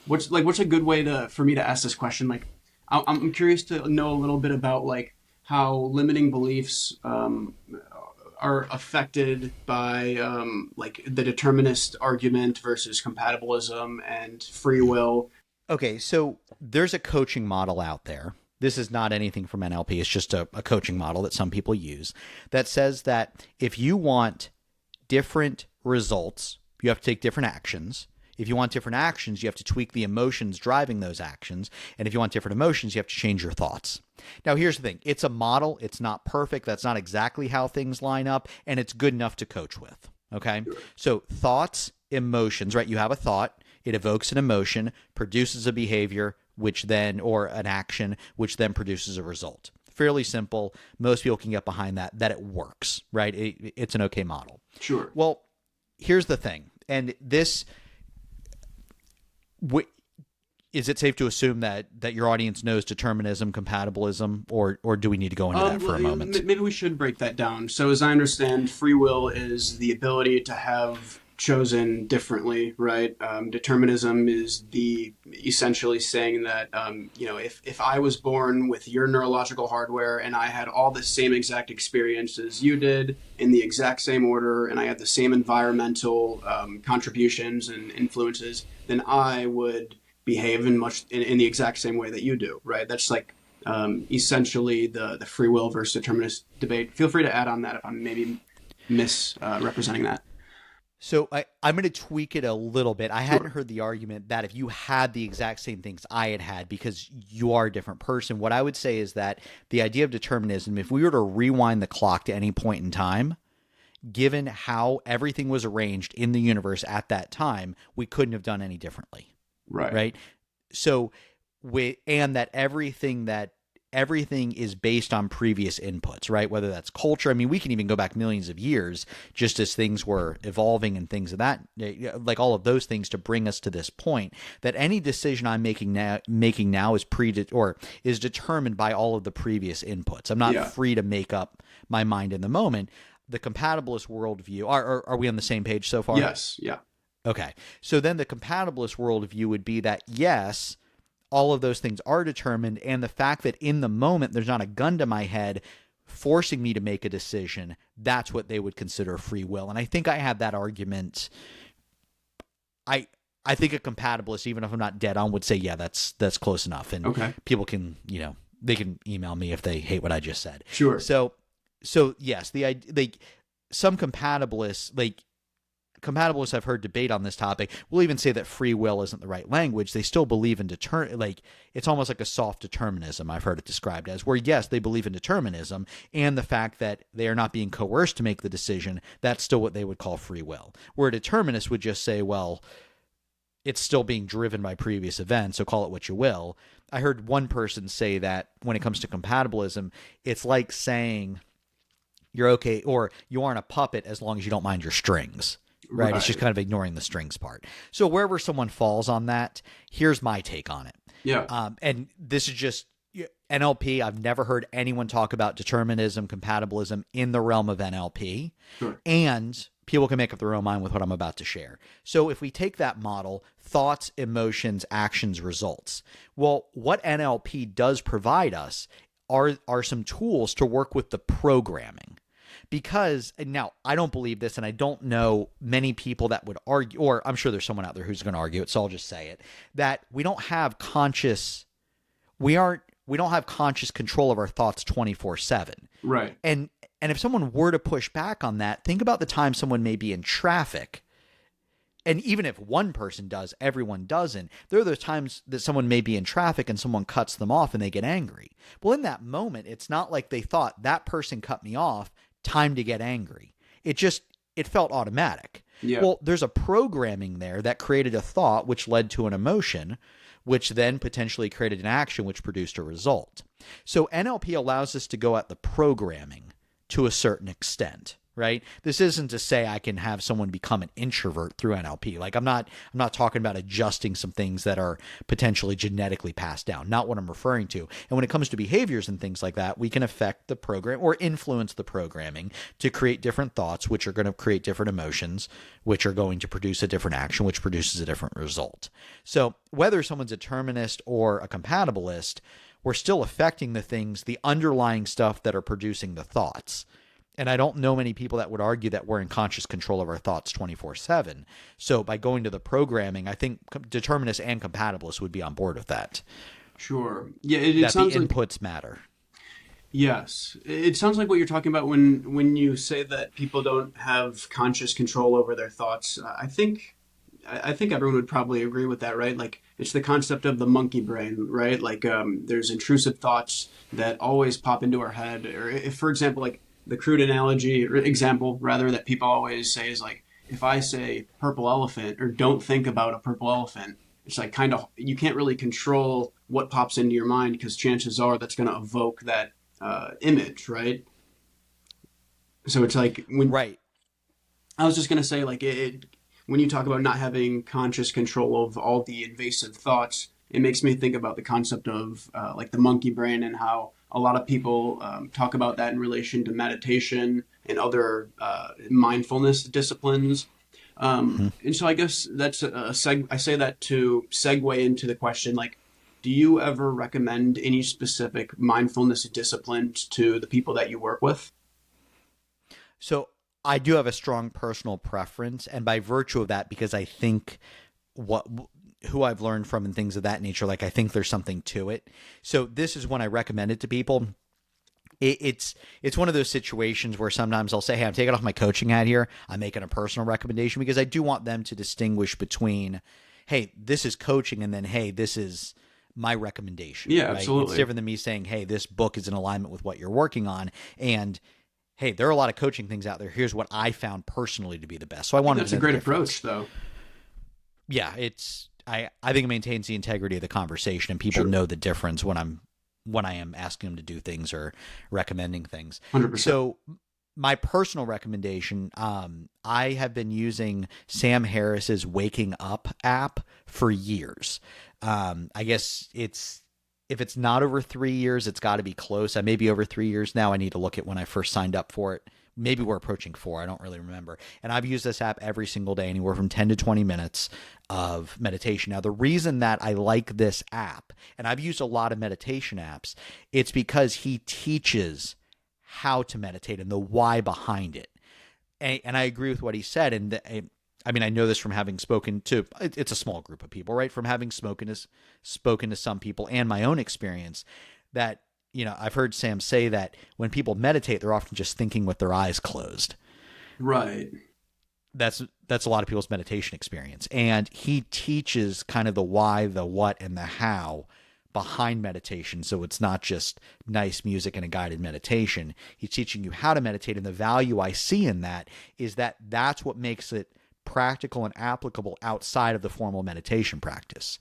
what's a good way for me to ask this question. Like, I'm curious to know a little bit about like how limiting beliefs are affected by like the determinist argument versus compatibilism and free will. Okay, so there's a coaching model out there. This is not anything from NLP. It's just a coaching model that some people use that says that if you want different results, you have to take different actions. If you want different actions, you have to tweak the emotions driving those actions. And if you want different emotions, you have to change your thoughts. Now, here's the thing. It's a model. It's not perfect. That's not exactly how things line up. And it's good enough to coach with. Okay? So thoughts, emotions, right? You have a thought. It evokes an emotion, produces a behavior, or an action, which then produces a result. Fairly simple. Most people can get behind that it works, right? It's an okay model. Sure. Well, here's the thing. And this... Is it safe to assume that your audience knows determinism, compatibilism, or do we need to go into that for a moment? Maybe we should break that down. So as I understand, free will is the ability to have chosen differently, right? Determinism is essentially saying that, if I was born with your neurological hardware and I had all the same exact experiences you did in the exact same order, and I had the same environmental contributions and influences, then I would behave in the exact same way that you do, right? That's like essentially the free will versus determinist debate. Feel free to add on that if I'm maybe misrepresenting that. So I'm going to tweak it a little bit. I hadn't heard the argument that if you had the exact same things I had, because you are a different person. What I would say is that the idea of determinism, if we were to rewind the clock to any point in time, given how everything was arranged in the universe at that time, we couldn't have done any differently. Right. right? So and that everything is based on previous inputs, right? Whether that's culture. I mean, we can even go back millions of years just as things were evolving and things of that, like all of those things to bring us to this point, that any decision I'm making now is determined by all of the previous inputs. I'm not Yeah. free to make up my mind in the moment. The compatibilist worldview, are we on the same page so far? Yes. Yeah. Okay. So then the compatibilist worldview would be that, yes, all of those things are determined, and the fact that in the moment there's not a gun to my head forcing me to make a decision, that's what they would consider free will. And I think I have that argument. I think a compatibilist, even if I'm not dead on, would say, yeah, that's close enough. And Okay. people can, they can email me if they hate what I just said. Sure. So yes, some compatibilists I've heard debate on this topic will even say that free will isn't the right language. They still believe in it's almost like a soft determinism, I've heard it described as, where yes, they believe in determinism and the fact that they are not being coerced to make the decision. That's still what they would call free will. Where a determinist would just say, well, it's still being driven by previous events, so call it what you will. I heard one person say that when it comes to compatibilism, it's like saying you're okay, or you aren't a puppet as long as you don't mind your strings. Right? It's just kind of ignoring the strings part. So wherever someone falls on that, here's my take on it. Yeah. And this is just NLP. I've never heard anyone talk about determinism, compatibilism in the realm of NLP. Sure. And people can make up their own mind with what I'm about to share. So if we take that model, thoughts, emotions, actions, results. Well, what NLP does provide us are some tools to work with the programming. Because now I don't believe this, and I don't know many people that would argue, or I'm sure there's someone out there who's going to argue it, so I'll just say it, that we don't have conscious control of our thoughts 24/7. Right. And if someone were to push back on that, think about the time someone may be in traffic. And even if one person does, everyone doesn't. There are those times that someone may be in traffic and someone cuts them off and they get angry. Well, in that moment, it's not like they thought that person cut me off, time to get angry. It felt automatic. Yeah. Well, there's a programming there that created a thought, which led to an emotion, which then potentially created an action, which produced a result. So NLP allows us to go at the programming to a certain extent, right? This isn't to say I can have someone become an introvert through NLP. Like I'm not talking about adjusting some things that are potentially genetically passed down. Not what I'm referring to. And when it comes to behaviors and things like that, we can affect the program or influence the programming to create different thoughts, which are going to create different emotions, which are going to produce a different action, which produces a different result. So whether someone's a determinist or a compatibilist, we're still affecting the underlying stuff that are producing the thoughts. And I don't know many people that would argue that we're in conscious control of our thoughts 24/7. So by going to the programming, I think determinists and compatibilists would be on board with that. Sure. Yeah. It that sounds the like inputs matter. yes. It sounds like what you're talking about when you say that people don't have conscious control over their thoughts. I think everyone would probably agree with that, right? Like it's the concept of the monkey brain, right? Like there's intrusive thoughts that always pop into our head, or if, for example, like the crude analogy or example rather that people always say is like, if I say purple elephant or don't think about a purple elephant, it's like kind of, you can't really control what pops into your mind because chances are that's going to evoke that image, right? So it's like Right. I was just going to say like when you talk about not having conscious control of all the invasive thoughts, it makes me think about the concept of like the monkey brain and how a lot of people talk about that in relation to meditation and other mindfulness disciplines. And so I guess that's I say that to segue into the question, like, do you ever recommend any specific mindfulness disciplines to the people that you work with? So I do have a strong personal preference, and by virtue of that, because I think who I've learned from and things of that nature, like I think there's something to it. So this is when I recommend it to people. It's one of those situations where sometimes I'll say, hey, I'm taking off my coaching hat here. I'm making a personal recommendation because I do want them to distinguish between, hey, this is coaching, and then, hey, this is my recommendation. Yeah, right? absolutely. It's different than me saying, hey, this book is in alignment with what you're working on. And hey, there are a lot of coaching things out there. Here's what I found personally to be the best. So I wanted That's a great approach, though. Yeah, it's I think it maintains the integrity of the conversation, and people Sure. know the difference when I am asking them to do things or recommending things. 100%. So my personal recommendation, I have been using Sam Harris's Waking Up app for years. I guess if it's not over 3 years, it's got to be close. I may be over 3 years now. I need to look at when I first signed up for it. Maybe we're approaching 4. I don't really remember. And I've used this app every single day, anywhere from 10 to 20 minutes of meditation. Now, the reason that I like this app, and I've used a lot of meditation apps, it's because he teaches how to meditate and the why behind it. And I agree with what he said. And I mean, I know this from having spoken to, it's a small group of people, right? From having spoken to some people and my own experience, that, I've heard Sam say that when people meditate, they're often just thinking with their eyes closed. Right. That's a lot of people's meditation experience. And he teaches kind of the why, the what, and the how behind meditation. So it's not just nice music and a guided meditation. He's teaching you how to meditate. And the value I see in that is that that's what makes it practical and applicable outside of the formal meditation practice.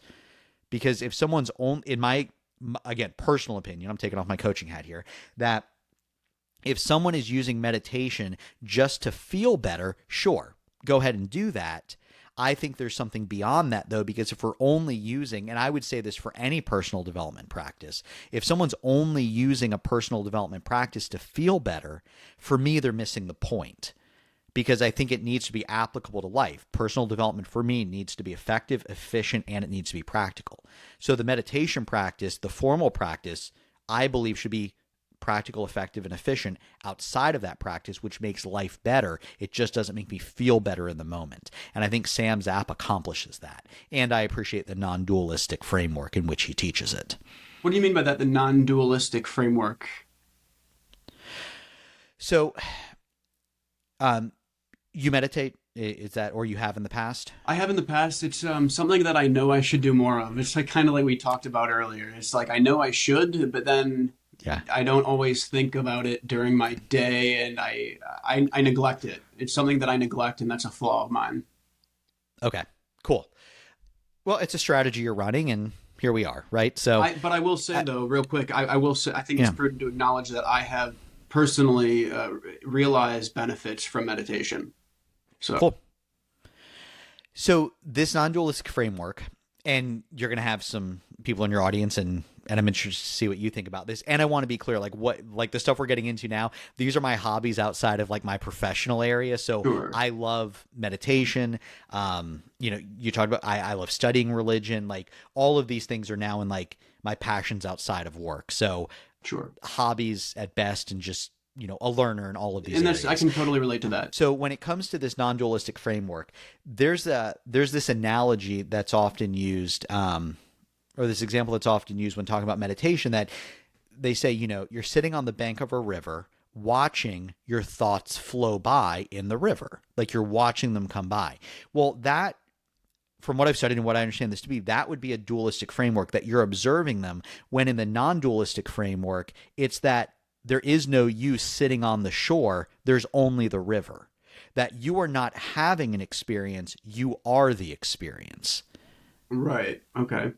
Because if someone's own, in my, again, personal opinion, I'm taking off my coaching hat here, that if someone is using meditation just to feel better, sure, go ahead and do that. I think there's something beyond that, though, because if we're only using, and I would say this for any personal development practice, if someone's only using a personal development practice to feel better, for me, they're missing the point, because I think it needs to be applicable to life. Personal development for me needs to be effective, efficient, and it needs to be practical. So the meditation practice, the formal practice, I believe should be practical, effective, and efficient outside of that practice, which makes life better. It just doesn't make me feel better in the moment. And I think Sam's app accomplishes that. And I appreciate the non-dualistic framework in which he teaches it. What do you mean by that, the non-dualistic framework? So, you meditate, is that, or you have in the past? I have in the past. It's something that I know I should do more of. It's like kind of like we talked about earlier. It's like I know I should, but then Yeah. I don't always think about it during my day, and I neglect it. It's something that I neglect, and that's a flaw of mine. Okay, cool. Well, it's a strategy you're running, and here we are, right? So, But I will say though, real quick, I will say I think it's yeah, prudent to acknowledge that I have personally realized benefits from meditation. So cool. So this non-dualistic framework, and you're going to have some people in your audience, and I'm interested to see what you think about this. And I want to be clear, like the stuff we're getting into now, these are my hobbies outside of like my professional area. So sure, I love meditation. You talked about, I love studying religion. Like all of these things are now in like my passions outside of work. So sure, hobbies at best, and just, a learner in all of these and areas. I can totally relate to that. So when it comes to this non-dualistic framework, there's this analogy that's often used, or this example that's often used when talking about meditation, that they say, you're sitting on the bank of a river watching your thoughts flow by in the river, like you're watching them come by. Well, that, from what I've studied and what I understand this to be, that would be a dualistic framework, that you're observing them, when in the non-dualistic framework, it's that there is no you sitting on the shore, there's only the river. That you are not having an experience, you are the experience. Right. Okay.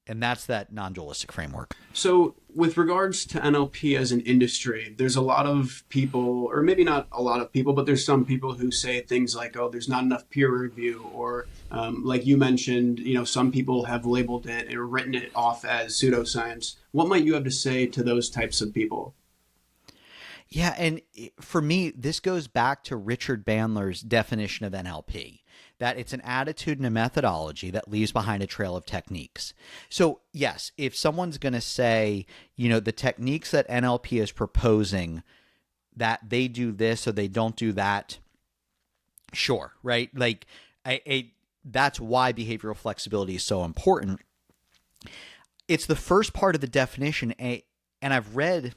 And that's that non-dualistic framework. So, with regards to NLP as an industry, there's a lot of people, or maybe not a lot of people, but there's some people who say things like, oh, there's not enough peer review, or like you mentioned, some people have labeled it or written it off as pseudoscience. What might you have to say to those types of people? Yeah, and for me, this goes back to Richard Bandler's definition of NLP, that it's an attitude and a methodology that leaves behind a trail of techniques. So yes, if someone's going to say, the techniques that NLP is proposing, that they do this or they don't do that, sure, right? Like, that's why behavioral flexibility is so important. It's the first part of the definition, and I've read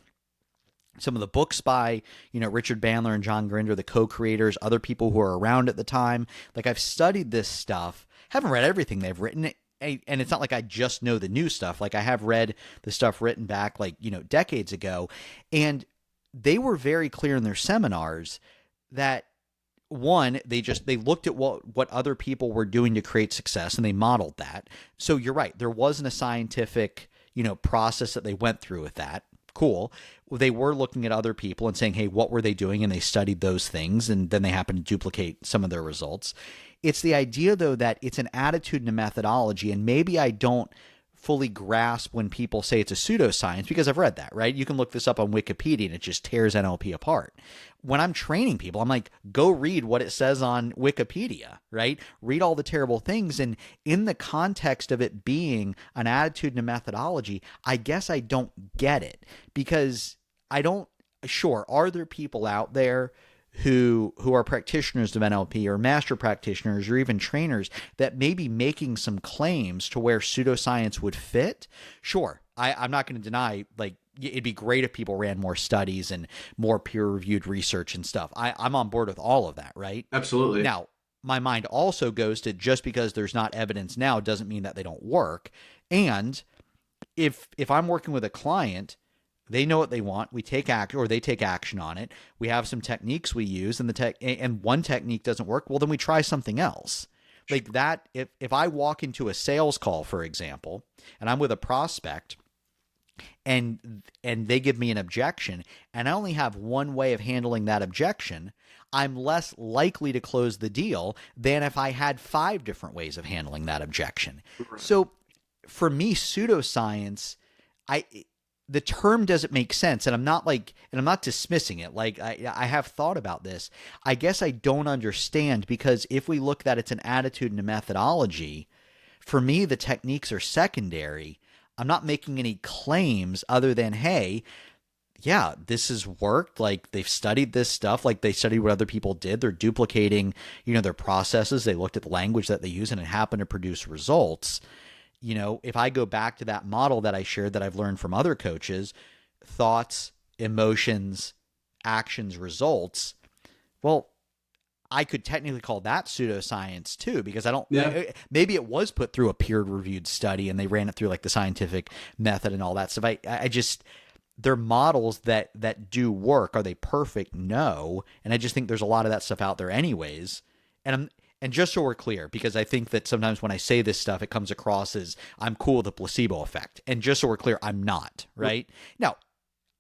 some of the books by, Richard Bandler and John Grinder, the co-creators, other people who are around at the time. Like, I've studied this stuff, haven't read everything they've written, and it's not like I just know the new stuff. Like, I have read the stuff written back, like, decades ago, and they were very clear in their seminars that one, they looked at what other people were doing to create success, and they modeled that. So you're right, there wasn't a scientific, process that they went through with that. Cool. They were looking at other people and saying, hey, what were they doing? And they studied those things, and then they happened to duplicate some of their results. It's the idea, though, that it's an attitude and a methodology, and maybe I don't fully grasp when people say it's a pseudoscience, because I've read that, right? You can look this up on Wikipedia and it just tears NLP apart. When I'm training people, I'm like, go read what it says on Wikipedia, right? Read all the terrible things. And in the context of it being an attitude and a methodology, I guess I don't get it, because I don't, sure, are there people out there who are practitioners of NLP or master practitioners or even trainers that may be making some claims to where pseudoscience would fit? Sure. I'm not going to deny, like, it'd be great if people ran more studies and more peer-reviewed research and stuff. I'm on board with all of that, right? Absolutely. Now, my mind also goes to, just because there's not evidence now doesn't mean that they don't work. And if I'm working with a client, they know what they want. We take action, or they take action on it. We have some techniques we use, and and one technique doesn't work. Well, then we try something else. Like that. If I walk into a sales call, for example, and I'm with a prospect, and they give me an objection, and I only have one way of handling that objection, I'm less likely to close the deal than if I had 5 different ways of handling that objection. Right. So, for me, pseudoscience, the term doesn't make sense, and I'm not dismissing it. Like, I have thought about this. I guess I don't understand, because if we look that it's an attitude and a methodology, for me the techniques are secondary. I'm not making any claims other than, hey, yeah, this has worked. Like, they've studied this stuff. Like, they studied what other people did. They're duplicating, their processes. They looked at the language that they use, and it happened to produce results. If I go back to that model that I shared that I've learned from other coaches, thoughts, emotions, actions, results, well, I could technically call that pseudoscience too, because I don't, Yeah. maybe it was put through a peer reviewed study and they ran it through like the scientific method and all that stuff. I just, they're models that do work. Are they perfect? No. And I just think there's a lot of that stuff out there anyways. And just so we're clear, because I think that sometimes when I say this stuff, it comes across as I'm cool with the placebo effect. And just so we're clear, I'm not, right? Now,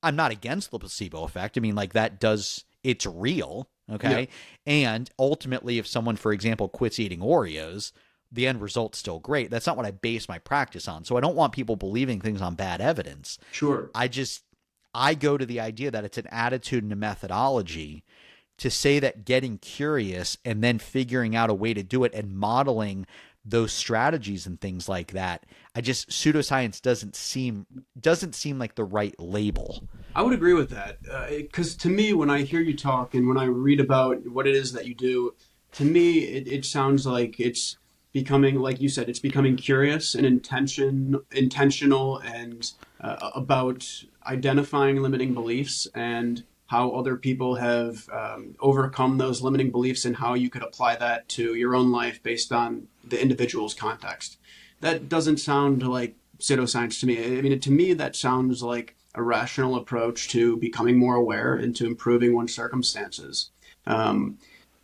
I'm not against the placebo effect. I mean, like, it's real, okay? Yeah. And ultimately, if someone, for example, quits eating Oreos, the end result's still great. That's not what I base my practice on. So I don't want people believing things on bad evidence. Sure. I go to the idea that it's an attitude and a methodology. To say that getting curious and then figuring out a way to do it and modeling those strategies and things like that, pseudoscience doesn't seem like the right label. I would agree with that, because to me, when I hear you talk and when I read about what it is that you do, to me, it sounds like it's becoming, like you said, it's becoming curious and intentional, and about identifying limiting beliefs and how other people have overcome those limiting beliefs, and how you could apply that to your own life based on the individual's context. That doesn't sound like pseudoscience to me. I mean, to me, that sounds like a rational approach to becoming more aware and to improving one's circumstances. Do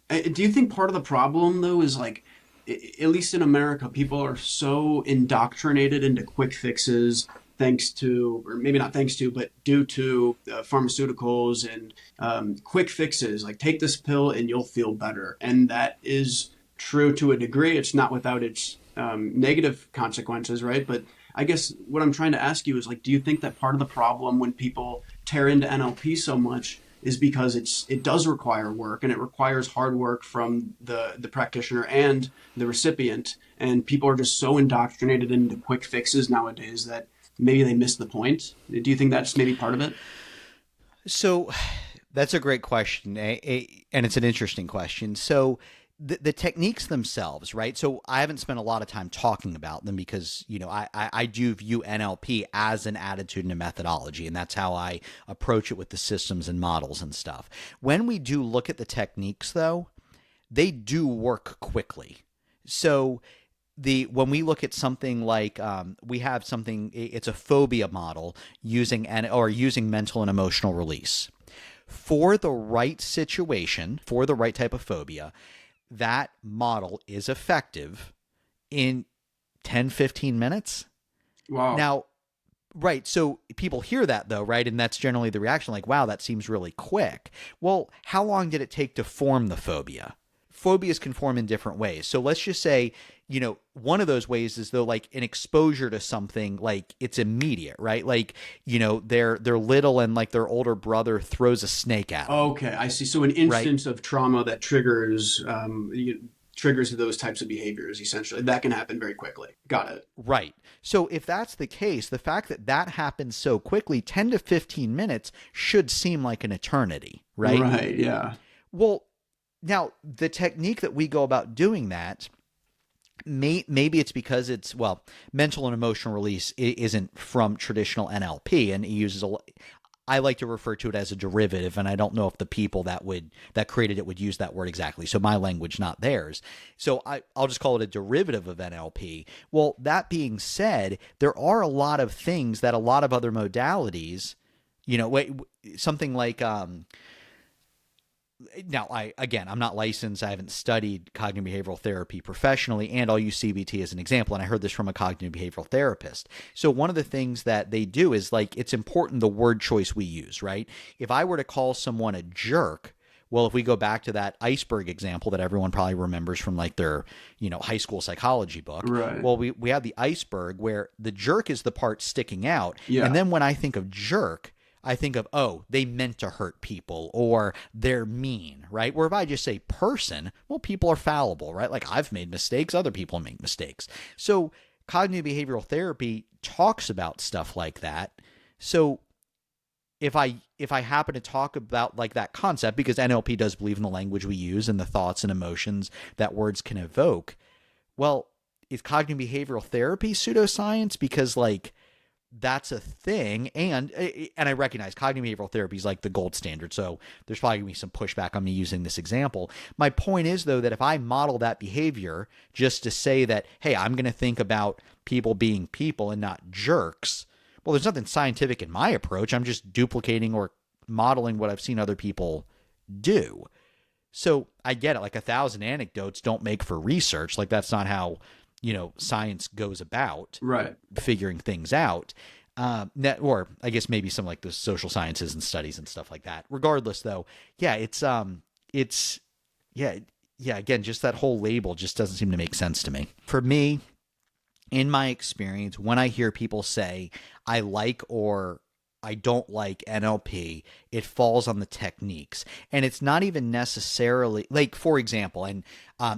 you think part of the problem, though, is like, at least in America, people are so indoctrinated into quick fixes, thanks to, or maybe not thanks to, but due to pharmaceuticals and quick fixes, like take this pill and you'll feel better. And that is true to a degree. It's not without its negative consequences, right? But I guess what I'm trying to ask you is, like, do you think that part of the problem when people tear into NLP so much is because it does require work, and it requires hard work from the practitioner and the recipient, and people are just so indoctrinated into quick fixes nowadays that maybe they miss the point? Do you think that's maybe part of it? So that's a great question, and it's an interesting question. So the techniques themselves, right? So I haven't spent a lot of time talking about them because, I do view NLP as an attitude and a methodology, and that's how I approach it with the systems and models and stuff. When we do look at the techniques, though, they do work quickly. So when we look at something like we have something, it's a phobia model using mental and emotional release. For the right situation, for the right type of phobia, that model is effective in 10, 15 minutes. Wow. Now, right. So people hear that though, right? And that's generally the reaction like, wow, that seems really quick. Well, how long did it take to form the phobia? Phobias can form in different ways. So let's just say, one of those ways is though like an exposure to something like it's immediate, right? Like, they're little and like their older brother throws a snake at them, Okay, I see. So an right? instance of trauma that triggers those types of behaviors, essentially, that can happen very quickly. Got it. Right. So if that's the case, the fact that that happens so quickly, 10 to 15 minutes should seem like an eternity, right? Right. Yeah. Well, now the technique that we go about doing that, maybe it's because it's, well, mental and emotional release isn't from traditional NLP, and it uses I like to refer to it as a derivative, and I don't know if the people that created it would use that word exactly. So my language, not theirs. So I'll just call it a derivative of NLP. Well, that being said, there are a lot of things that a lot of other modalities, something like now, I'm not licensed. I haven't studied cognitive behavioral therapy professionally, and I'll use CBT as an example. And I heard this from a cognitive behavioral therapist. So one of the things that they do is like, it's important the word choice we use, right? If I were to call someone a jerk, well, if we go back to that iceberg example that everyone probably remembers from like their, high school psychology book, Right. well, we have the iceberg where the jerk is the part sticking out. Yeah. And then when I think of jerk, I think of, oh, they meant to hurt people or they're mean, right? Where if I just say person, well, people are fallible, right? Like I've made mistakes, other people make mistakes. So cognitive behavioral therapy talks about stuff like that. So if I happen to talk about like that concept, because NLP does believe in the language we use and the thoughts and emotions that words can evoke, well, is cognitive behavioral therapy pseudoscience? Because like, that's a thing, and I recognize cognitive behavioral therapy is like the gold standard, so there's probably gonna be some pushback on me using this example. My point is though that if I model that behavior just to say that, hey, I'm gonna think about people being people and not jerks, well, there's nothing scientific in my approach. I'm just duplicating or modeling what I've seen other people do. So I get it, like 1,000 anecdotes don't make for research. Like that's not how science goes about Right. figuring things out. Or I guess maybe some like the social sciences and studies and stuff like that. Regardless, though, yeah, yeah. Again, just that whole label just doesn't seem to make sense to me. For me, in my experience, when I hear people say I like or I don't like NLP, it falls on the techniques. And it's not even necessarily, like, for example, and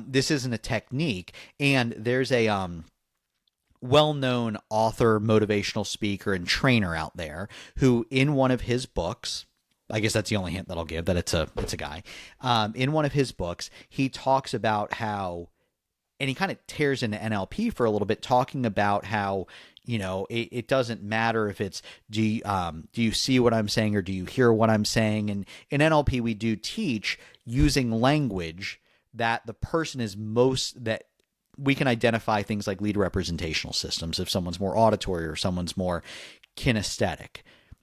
this isn't a technique, and there's a well-known author, motivational speaker, and trainer out there who, in one of his books, I guess that's the only hint that I'll give, that it's a guy. In one of his books, he talks about how, and he kind of tears into NLP for a little bit, talking about how, it doesn't matter if it's, do you see what I'm saying or do you hear what I'm saying? And in NLP, we do teach using language that the person is that we can identify things like lead representational systems, if someone's more auditory or someone's more kinesthetic.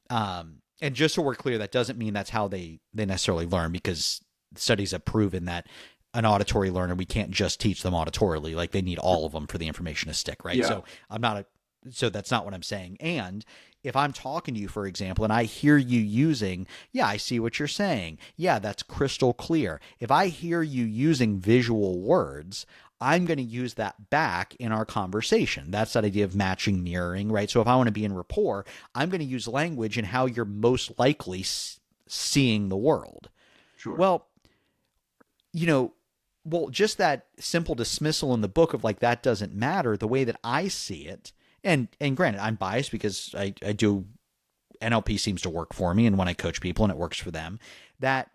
And just so we're clear, that doesn't mean that's how they necessarily learn, because studies have proven that an auditory learner, we can't just teach them auditorily. Like they need all of them for the information to stick, right? Yeah. So that's not what I'm saying. And if I'm talking to you, for example, and I hear you using, yeah, I see what you're saying. Yeah, that's crystal clear. If I hear you using visual words, I'm going to use that back in our conversation. That's that idea of matching, mirroring, right? So if I want to be in rapport, I'm going to use language and how you're most likely seeing the world. Sure. Well, just that simple dismissal in the book of like, that doesn't matter, the way that I see it. And granted, I'm biased because I do, NLP seems to work for me, and when I coach people and it works for them, that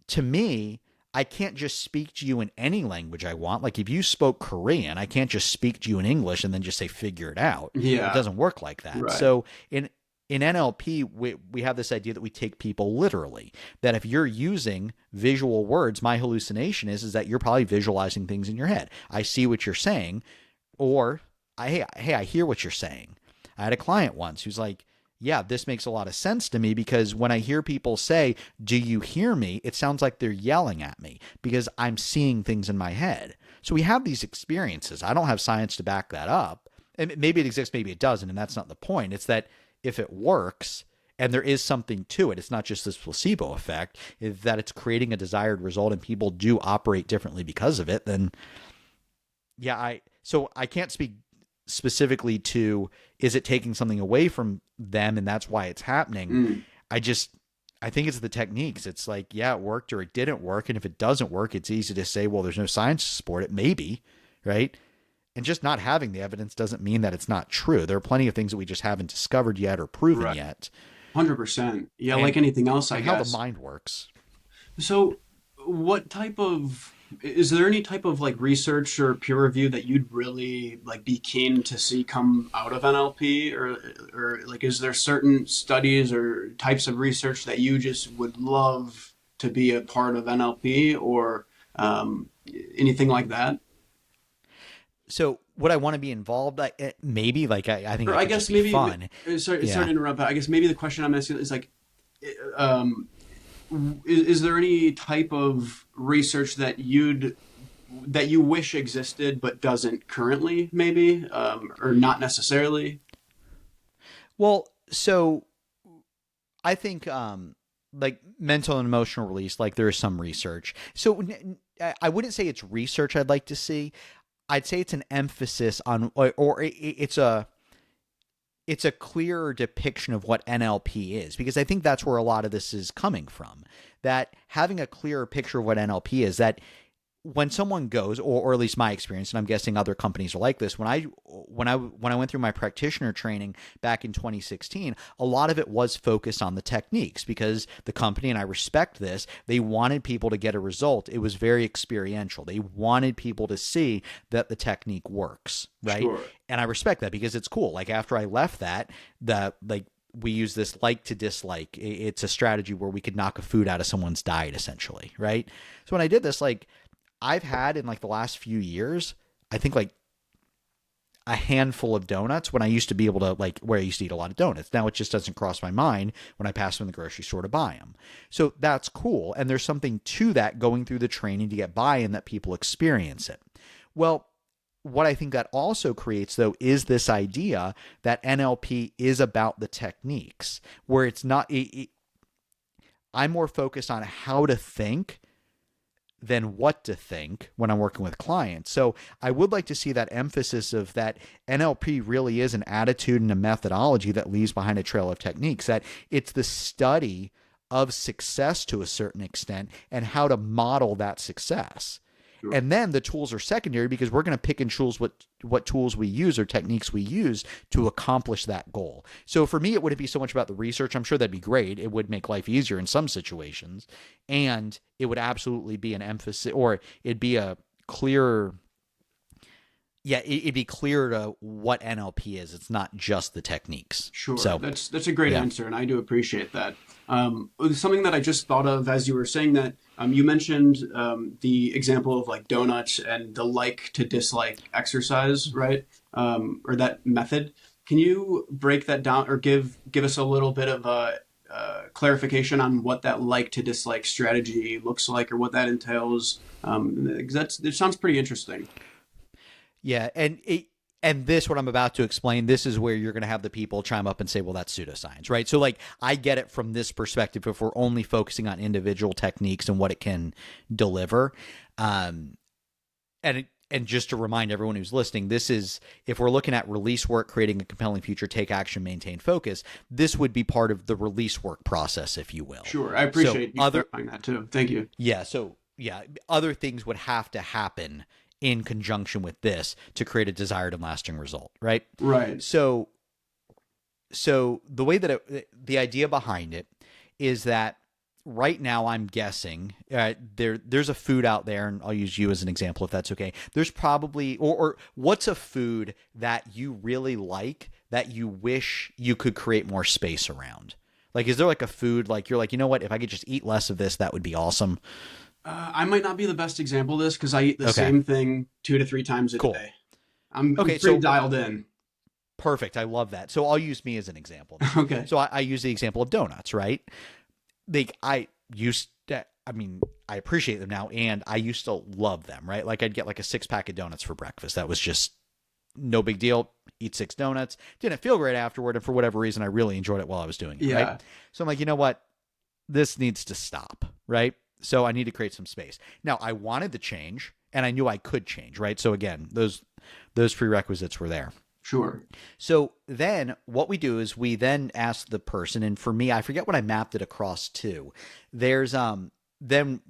to me, I can't just speak to you in any language I want. Like if you spoke Korean, I can't just speak to you in English and then just say, figure it out. Yeah. It doesn't work like that. Right. So in NLP, we have this idea that we take people literally, that if you're using visual words, my hallucination is that you're probably visualizing things in your head. I see what you're saying, or I hear what you're saying. I had a client once who's like, yeah, this makes a lot of sense to me, because when I hear people say, "Do you hear me?" it sounds like they're yelling at me because I'm seeing things in my head. So we have these experiences. I don't have science to back that up. And maybe it exists, maybe it doesn't, and that's not the point. It's that if it works and there is something to it, it's not just this placebo effect, is that it's creating a desired result and people do operate differently because of it, then yeah, I can't speak specifically to is it taking something away from them and that's why it's happening. Mm. I just I think it's the techniques. It's like, yeah, it worked or it didn't work. And if it doesn't work, it's easy to say, well, there's no science to support it. Maybe, right? And just not having the evidence doesn't mean that it's not true. There are plenty of things that we just haven't discovered yet or proven Right. yet. 100%. Yeah, And like anything else, I and how the guess. mind works. So, what type of is there any type of like research or peer review that you'd really like be keen to see come out of NLP, or like is there certain studies or types of research that you just would love to be a part of NLP or um, anything like that? So would I want to be involved? Maybe, like, I think Or it I could just guess be maybe fun. sorry Yeah. to interrupt, but I guess maybe the question I'm asking is like um, is there any type of research that you wish existed but doesn't currently, maybe, or not necessarily? Well, so I think like mental and emotional release, like there is some research. So I wouldn't say it's research I'd like to see. I'd say it's an emphasis on, or it's a clearer depiction of what NLP is, because I think that's where a lot of this is coming from. That having a clearer picture of what NLP is, that when someone goes, or at least my experience, and I'm guessing other companies are like this, when I went through my practitioner training back in 2016, a lot of it was focused on the techniques, because the company, and I respect this, they wanted people to get a result. It was very experiential. They wanted people to see that the technique works, right? Sure. And I respect that because it's cool. Like after I left that, we use this like to dislike. It's a strategy where we could knock a food out of someone's diet, essentially, right? So when I did this, like I've had in like the last few years, I think like a handful of donuts when I used to be able to, like, where I used to eat a lot of donuts. Now it just doesn't cross my mind when I pass them in the grocery store to buy them. So that's cool. And there's something to that going through the training to get buy-in, that people experience it. Well, what I think that also creates, though, is this idea that NLP is about the techniques, where it's not, I'm more focused on how to think than what to think when I'm working with clients. So I would like to see that emphasis of that NLP really is an attitude and a methodology that leaves behind a trail of techniques, that it's the study of success to a certain extent and how to model that success. Sure. And then the tools are secondary, because we're going to pick and choose what tools we use or techniques we use to accomplish that goal. So for me, it wouldn't be so much about the research. I'm sure that'd be great. It would make life easier in some situations. And it would absolutely be an emphasis, or it'd be a clearer, yeah, it'd be clear to what NLP is. It's not just the techniques. Sure, So, that's a great yeah. answer, and I do appreciate that. Something that I just thought of as you were saying that, you mentioned the example of like donuts and the like to dislike exercise, right? Or that method. Can you break that down, or give us a little bit of a clarification on what that like to dislike strategy looks like, or what that entails? 'Cause it sounds pretty interesting. Yeah, and this, what I'm about to explain, this is where you're going to have the people chime up and say, well, that's pseudoscience, right? So like I get it from this perspective if we're only focusing on individual techniques and what it can deliver. And just to remind everyone who's listening, this is, if we're looking at release work, creating a compelling future, take action, maintain focus, this would be part of the release work process, if you will. Sure, I So appreciate you clarifying that too. Thank you. other things would have to happen in conjunction with this to create a desired and lasting result, right? Right. So the way that the idea behind it is that right now I'm guessing there's a food out there, and I'll use you as an example if that's okay. There's probably, or what's a food that you really like that you wish you could create more space around? Like, is there like a food like you're like, you know what, if I could just eat less of this, that would be awesome. I might not be the best example of this because I eat the Okay, same thing 2 to 3 times a cool. day. I'm Okay, pretty so dialed in. Perfect. I love that. So I'll use me as an example then. Okay. So I use the example of donuts, right? Like I used to, I mean, I appreciate them now, and I used to love them, right? Like I'd get like a 6-pack of donuts for breakfast. That was just no big deal. Eat 6 donuts. Didn't feel great afterward, and for whatever reason, I really enjoyed it while I was doing it, right? Yeah. So I'm like, you know what? This needs to stop, right? So I need to create some space. Now I wanted to change, and I knew I could change, right? So again, those prerequisites were there. Sure. So then what we do is we then ask the person, and for me, I forget what I mapped it across to. There's then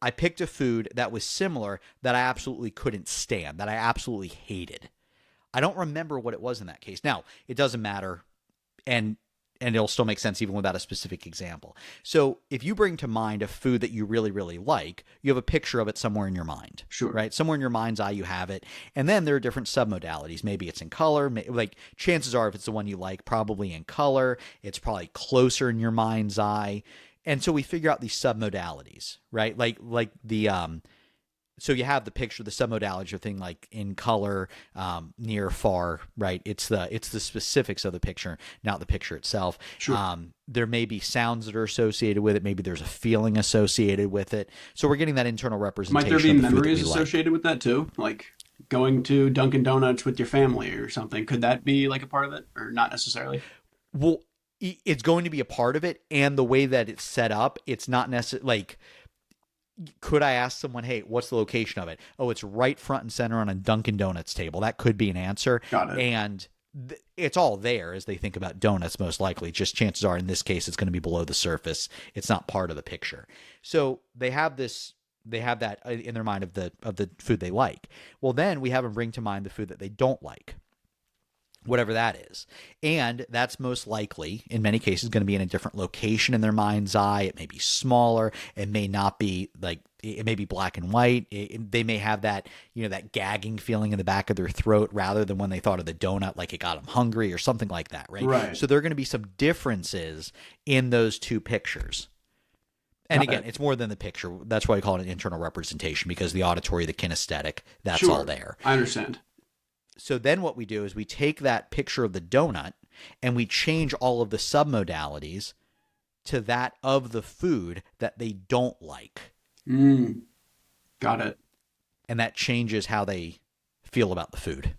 I picked a food that was similar that I absolutely couldn't stand, that I absolutely hated. I don't remember what it was in that case. Now, it doesn't matter, and it'll still make sense even without a specific example. So if you bring to mind a food that you really, really like, you have a picture of it somewhere in your mind, Sure. right? Somewhere in your mind's eye, you have it. And then there are different submodalities. Maybe it's in color. Like chances are, if it's the one you like, probably in color. It's probably closer in your mind's eye. And so we figure out these submodalities, right? Like the so you have the picture, the submodalities are thing like in color, near, far, right? It's the specifics of the picture, not the picture itself. Sure. There may be sounds that are associated with it. Maybe there's a feeling associated with it. So we're getting that internal Might representation there be of the food that memories we like. associated with that too? Like going to Dunkin' Donuts with your family or something. Could that be like a part of it, or not necessarily? Well, it's going to be a part of it, and the way that it's set up, it's not necessarily like. Could I ask someone, hey, what's the location of it? Oh, it's right front and center on a Dunkin' Donuts table. That could be an answer. Got it. And it's all there as they think about donuts, most likely. Just chances are, in this case, it's going to be below the surface. It's not part of the picture. So they have that in their mind of the food they like. Well, then we have them bring to mind the food that they don't like, whatever that is. And that's most likely, in many cases, going to be in a different location in their mind's eye. It may be smaller. It may not be like, it may be black and white. They may have that, that gagging feeling in the back of their throat rather than when they thought of the donut, like it got them hungry or something like that, right? Right. So there are going to be some differences in those two pictures. And again, it's more than the picture. That's why I call it an internal representation, because the auditory, the kinesthetic, that's Sure. all there. I understand. So then what we do is we take that picture of the donut and we change all of the submodalities to that of the food that they don't like. Got it. And that changes how they feel about the food.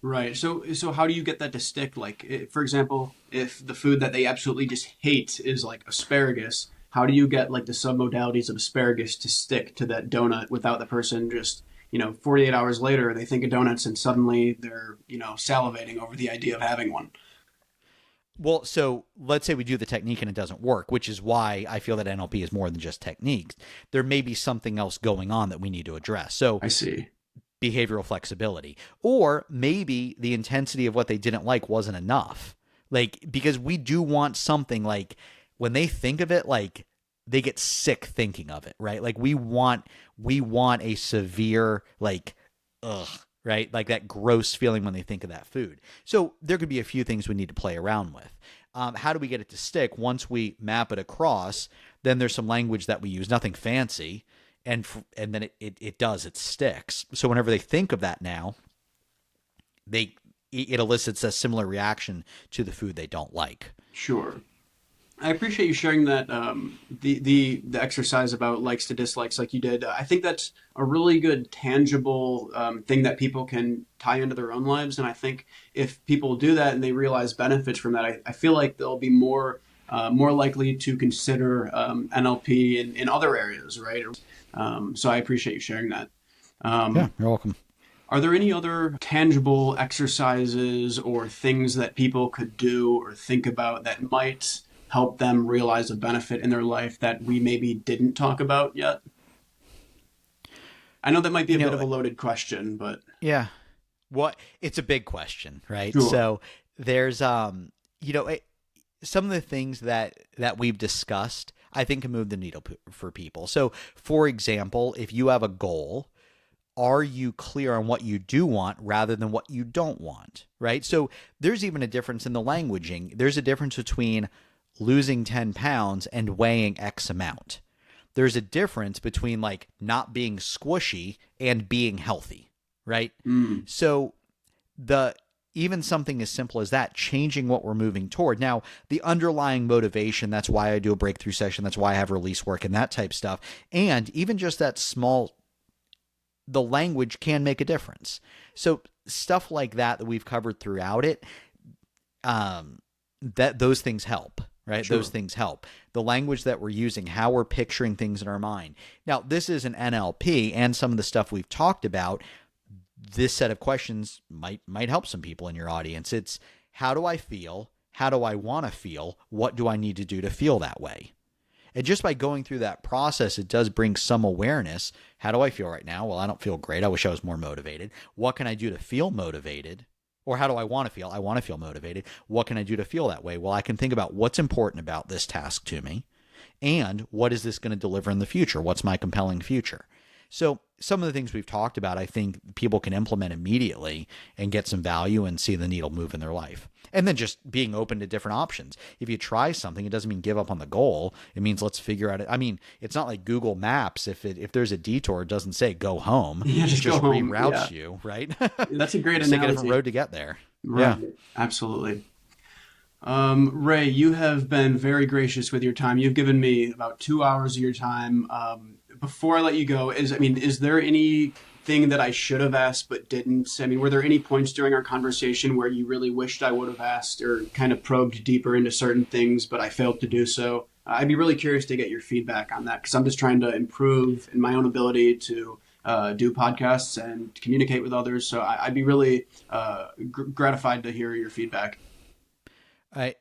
Right. So how do you get that to stick? Like, for example, if the food that they absolutely just hate is like asparagus, how do you get like the submodalities of asparagus to stick to that donut without the person just 48 hours later, they think of donuts and suddenly they're, salivating over the idea of having one. Well, so let's say we do the technique and it doesn't work, which is why I feel that NLP is more than just techniques. There may be something else going on that we need to address. So I see. Behavioral flexibility, or maybe the intensity of what they didn't like wasn't enough. Like, because we do want something like when they think of it, like they get sick thinking of it, right? Like we want a severe, like, ugh, right? Like that gross feeling when they think of that food. So there could be a few things we need to play around with. How do we get it to stick? Once we map it across, then there's some language that we use, nothing fancy. And then it sticks. So whenever they think of that now, it elicits a similar reaction to the food they don't like. Sure. I appreciate you sharing that the exercise about likes to dislikes like you did. I think that's a really good tangible thing that people can tie into their own lives. And I think if people do that and they realize benefits from that, I feel like they'll be more likely to consider NLP in other areas, right? So I appreciate you sharing that. Yeah, you're welcome. Are there any other tangible exercises or things that people could do or think about that might help them realize a benefit in their life that we maybe didn't talk about yet? I know that might be a bit of a loaded question, but yeah, it's a big question, right? Sure. So there's some of the things that we've discussed, I think, can move the needle for people. So, for example, if you have a goal, are you clear on what you do want rather than what you don't want, right? So there's even a difference in the languaging. There's a difference between losing 10 pounds and weighing X amount. There's a difference between like not being squishy and being healthy, right? So even something as simple as that, changing what we're moving toward. Now, the underlying motivation, that's why I do a breakthrough session, that's why I have release work and that type stuff. And even just that small, the language can make a difference. So stuff like that we've covered throughout it, that those things help, right? Sure. Those things help. The language that we're using, how we're picturing things in our mind. Now, this is an NLP, and some of the stuff we've talked about, this set of questions might help some people in your audience. It's, how do I feel? How do I want to feel? What do I need to do to feel that way? And just by going through that process, it does bring some awareness. How do I feel right now? Well, I don't feel great. I wish I was more motivated. What can I do to feel motivated? Or how do I want to feel? I want to feel motivated. What can I do to feel that way? Well, I can think about what's important about this task to me, and what is this going to deliver in the future? What's my compelling future? So some of the things we've talked about, I think people can implement immediately and get some value and see the needle move in their life. And then just being open to different options. If you try something, it doesn't mean give up on the goal. It means let's figure out it. I mean, it's not like Google Maps. If there's a detour, it doesn't say go home. Yeah, It just go just home. reroutes Yeah. you, right? That's a great Just take a different analogy. road to get there. Right. Yeah. Absolutely. Ray, you have been very gracious with your time. You've given me about 2 hours of your time. Before I let you go, is there anything that I should have asked but didn't? I mean, were there any points during our conversation where you really wished I would have asked or kind of probed deeper into certain things, but I failed to do so? I'd be really curious to get your feedback on that because I'm just trying to improve in my own ability to do podcasts and communicate with others. So I'd be really gratified to hear your feedback. I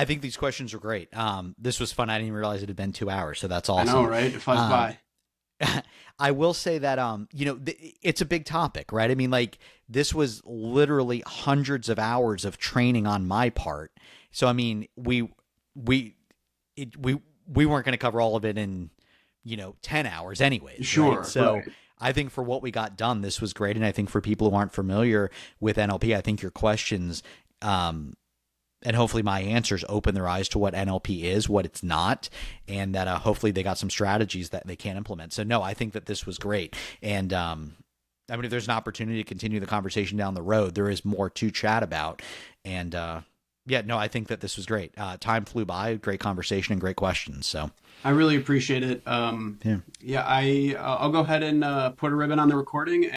think these questions are great. This was fun. I didn't even realize it had been 2 hours, so that's I awesome. know, right? It flies by. I will say that, it's a big topic, right? I mean, like, this was literally hundreds of hours of training on my part. So, I mean, we weren't going to cover all of it in, 10 hours anyways. Sure. Right? So Right. I think for what we got done, this was great. And I think for people who aren't familiar with NLP, I think your questions, and hopefully my answers open their eyes to what NLP is, what it's not, and that hopefully they got some strategies that they can implement. So no, I think that this was great. And if there's an opportunity to continue the conversation down the road, there is more to chat about. And I think that this was great. Time flew by, great conversation and great questions. So I really appreciate it. yeah. I'll go ahead and put a ribbon on the recording.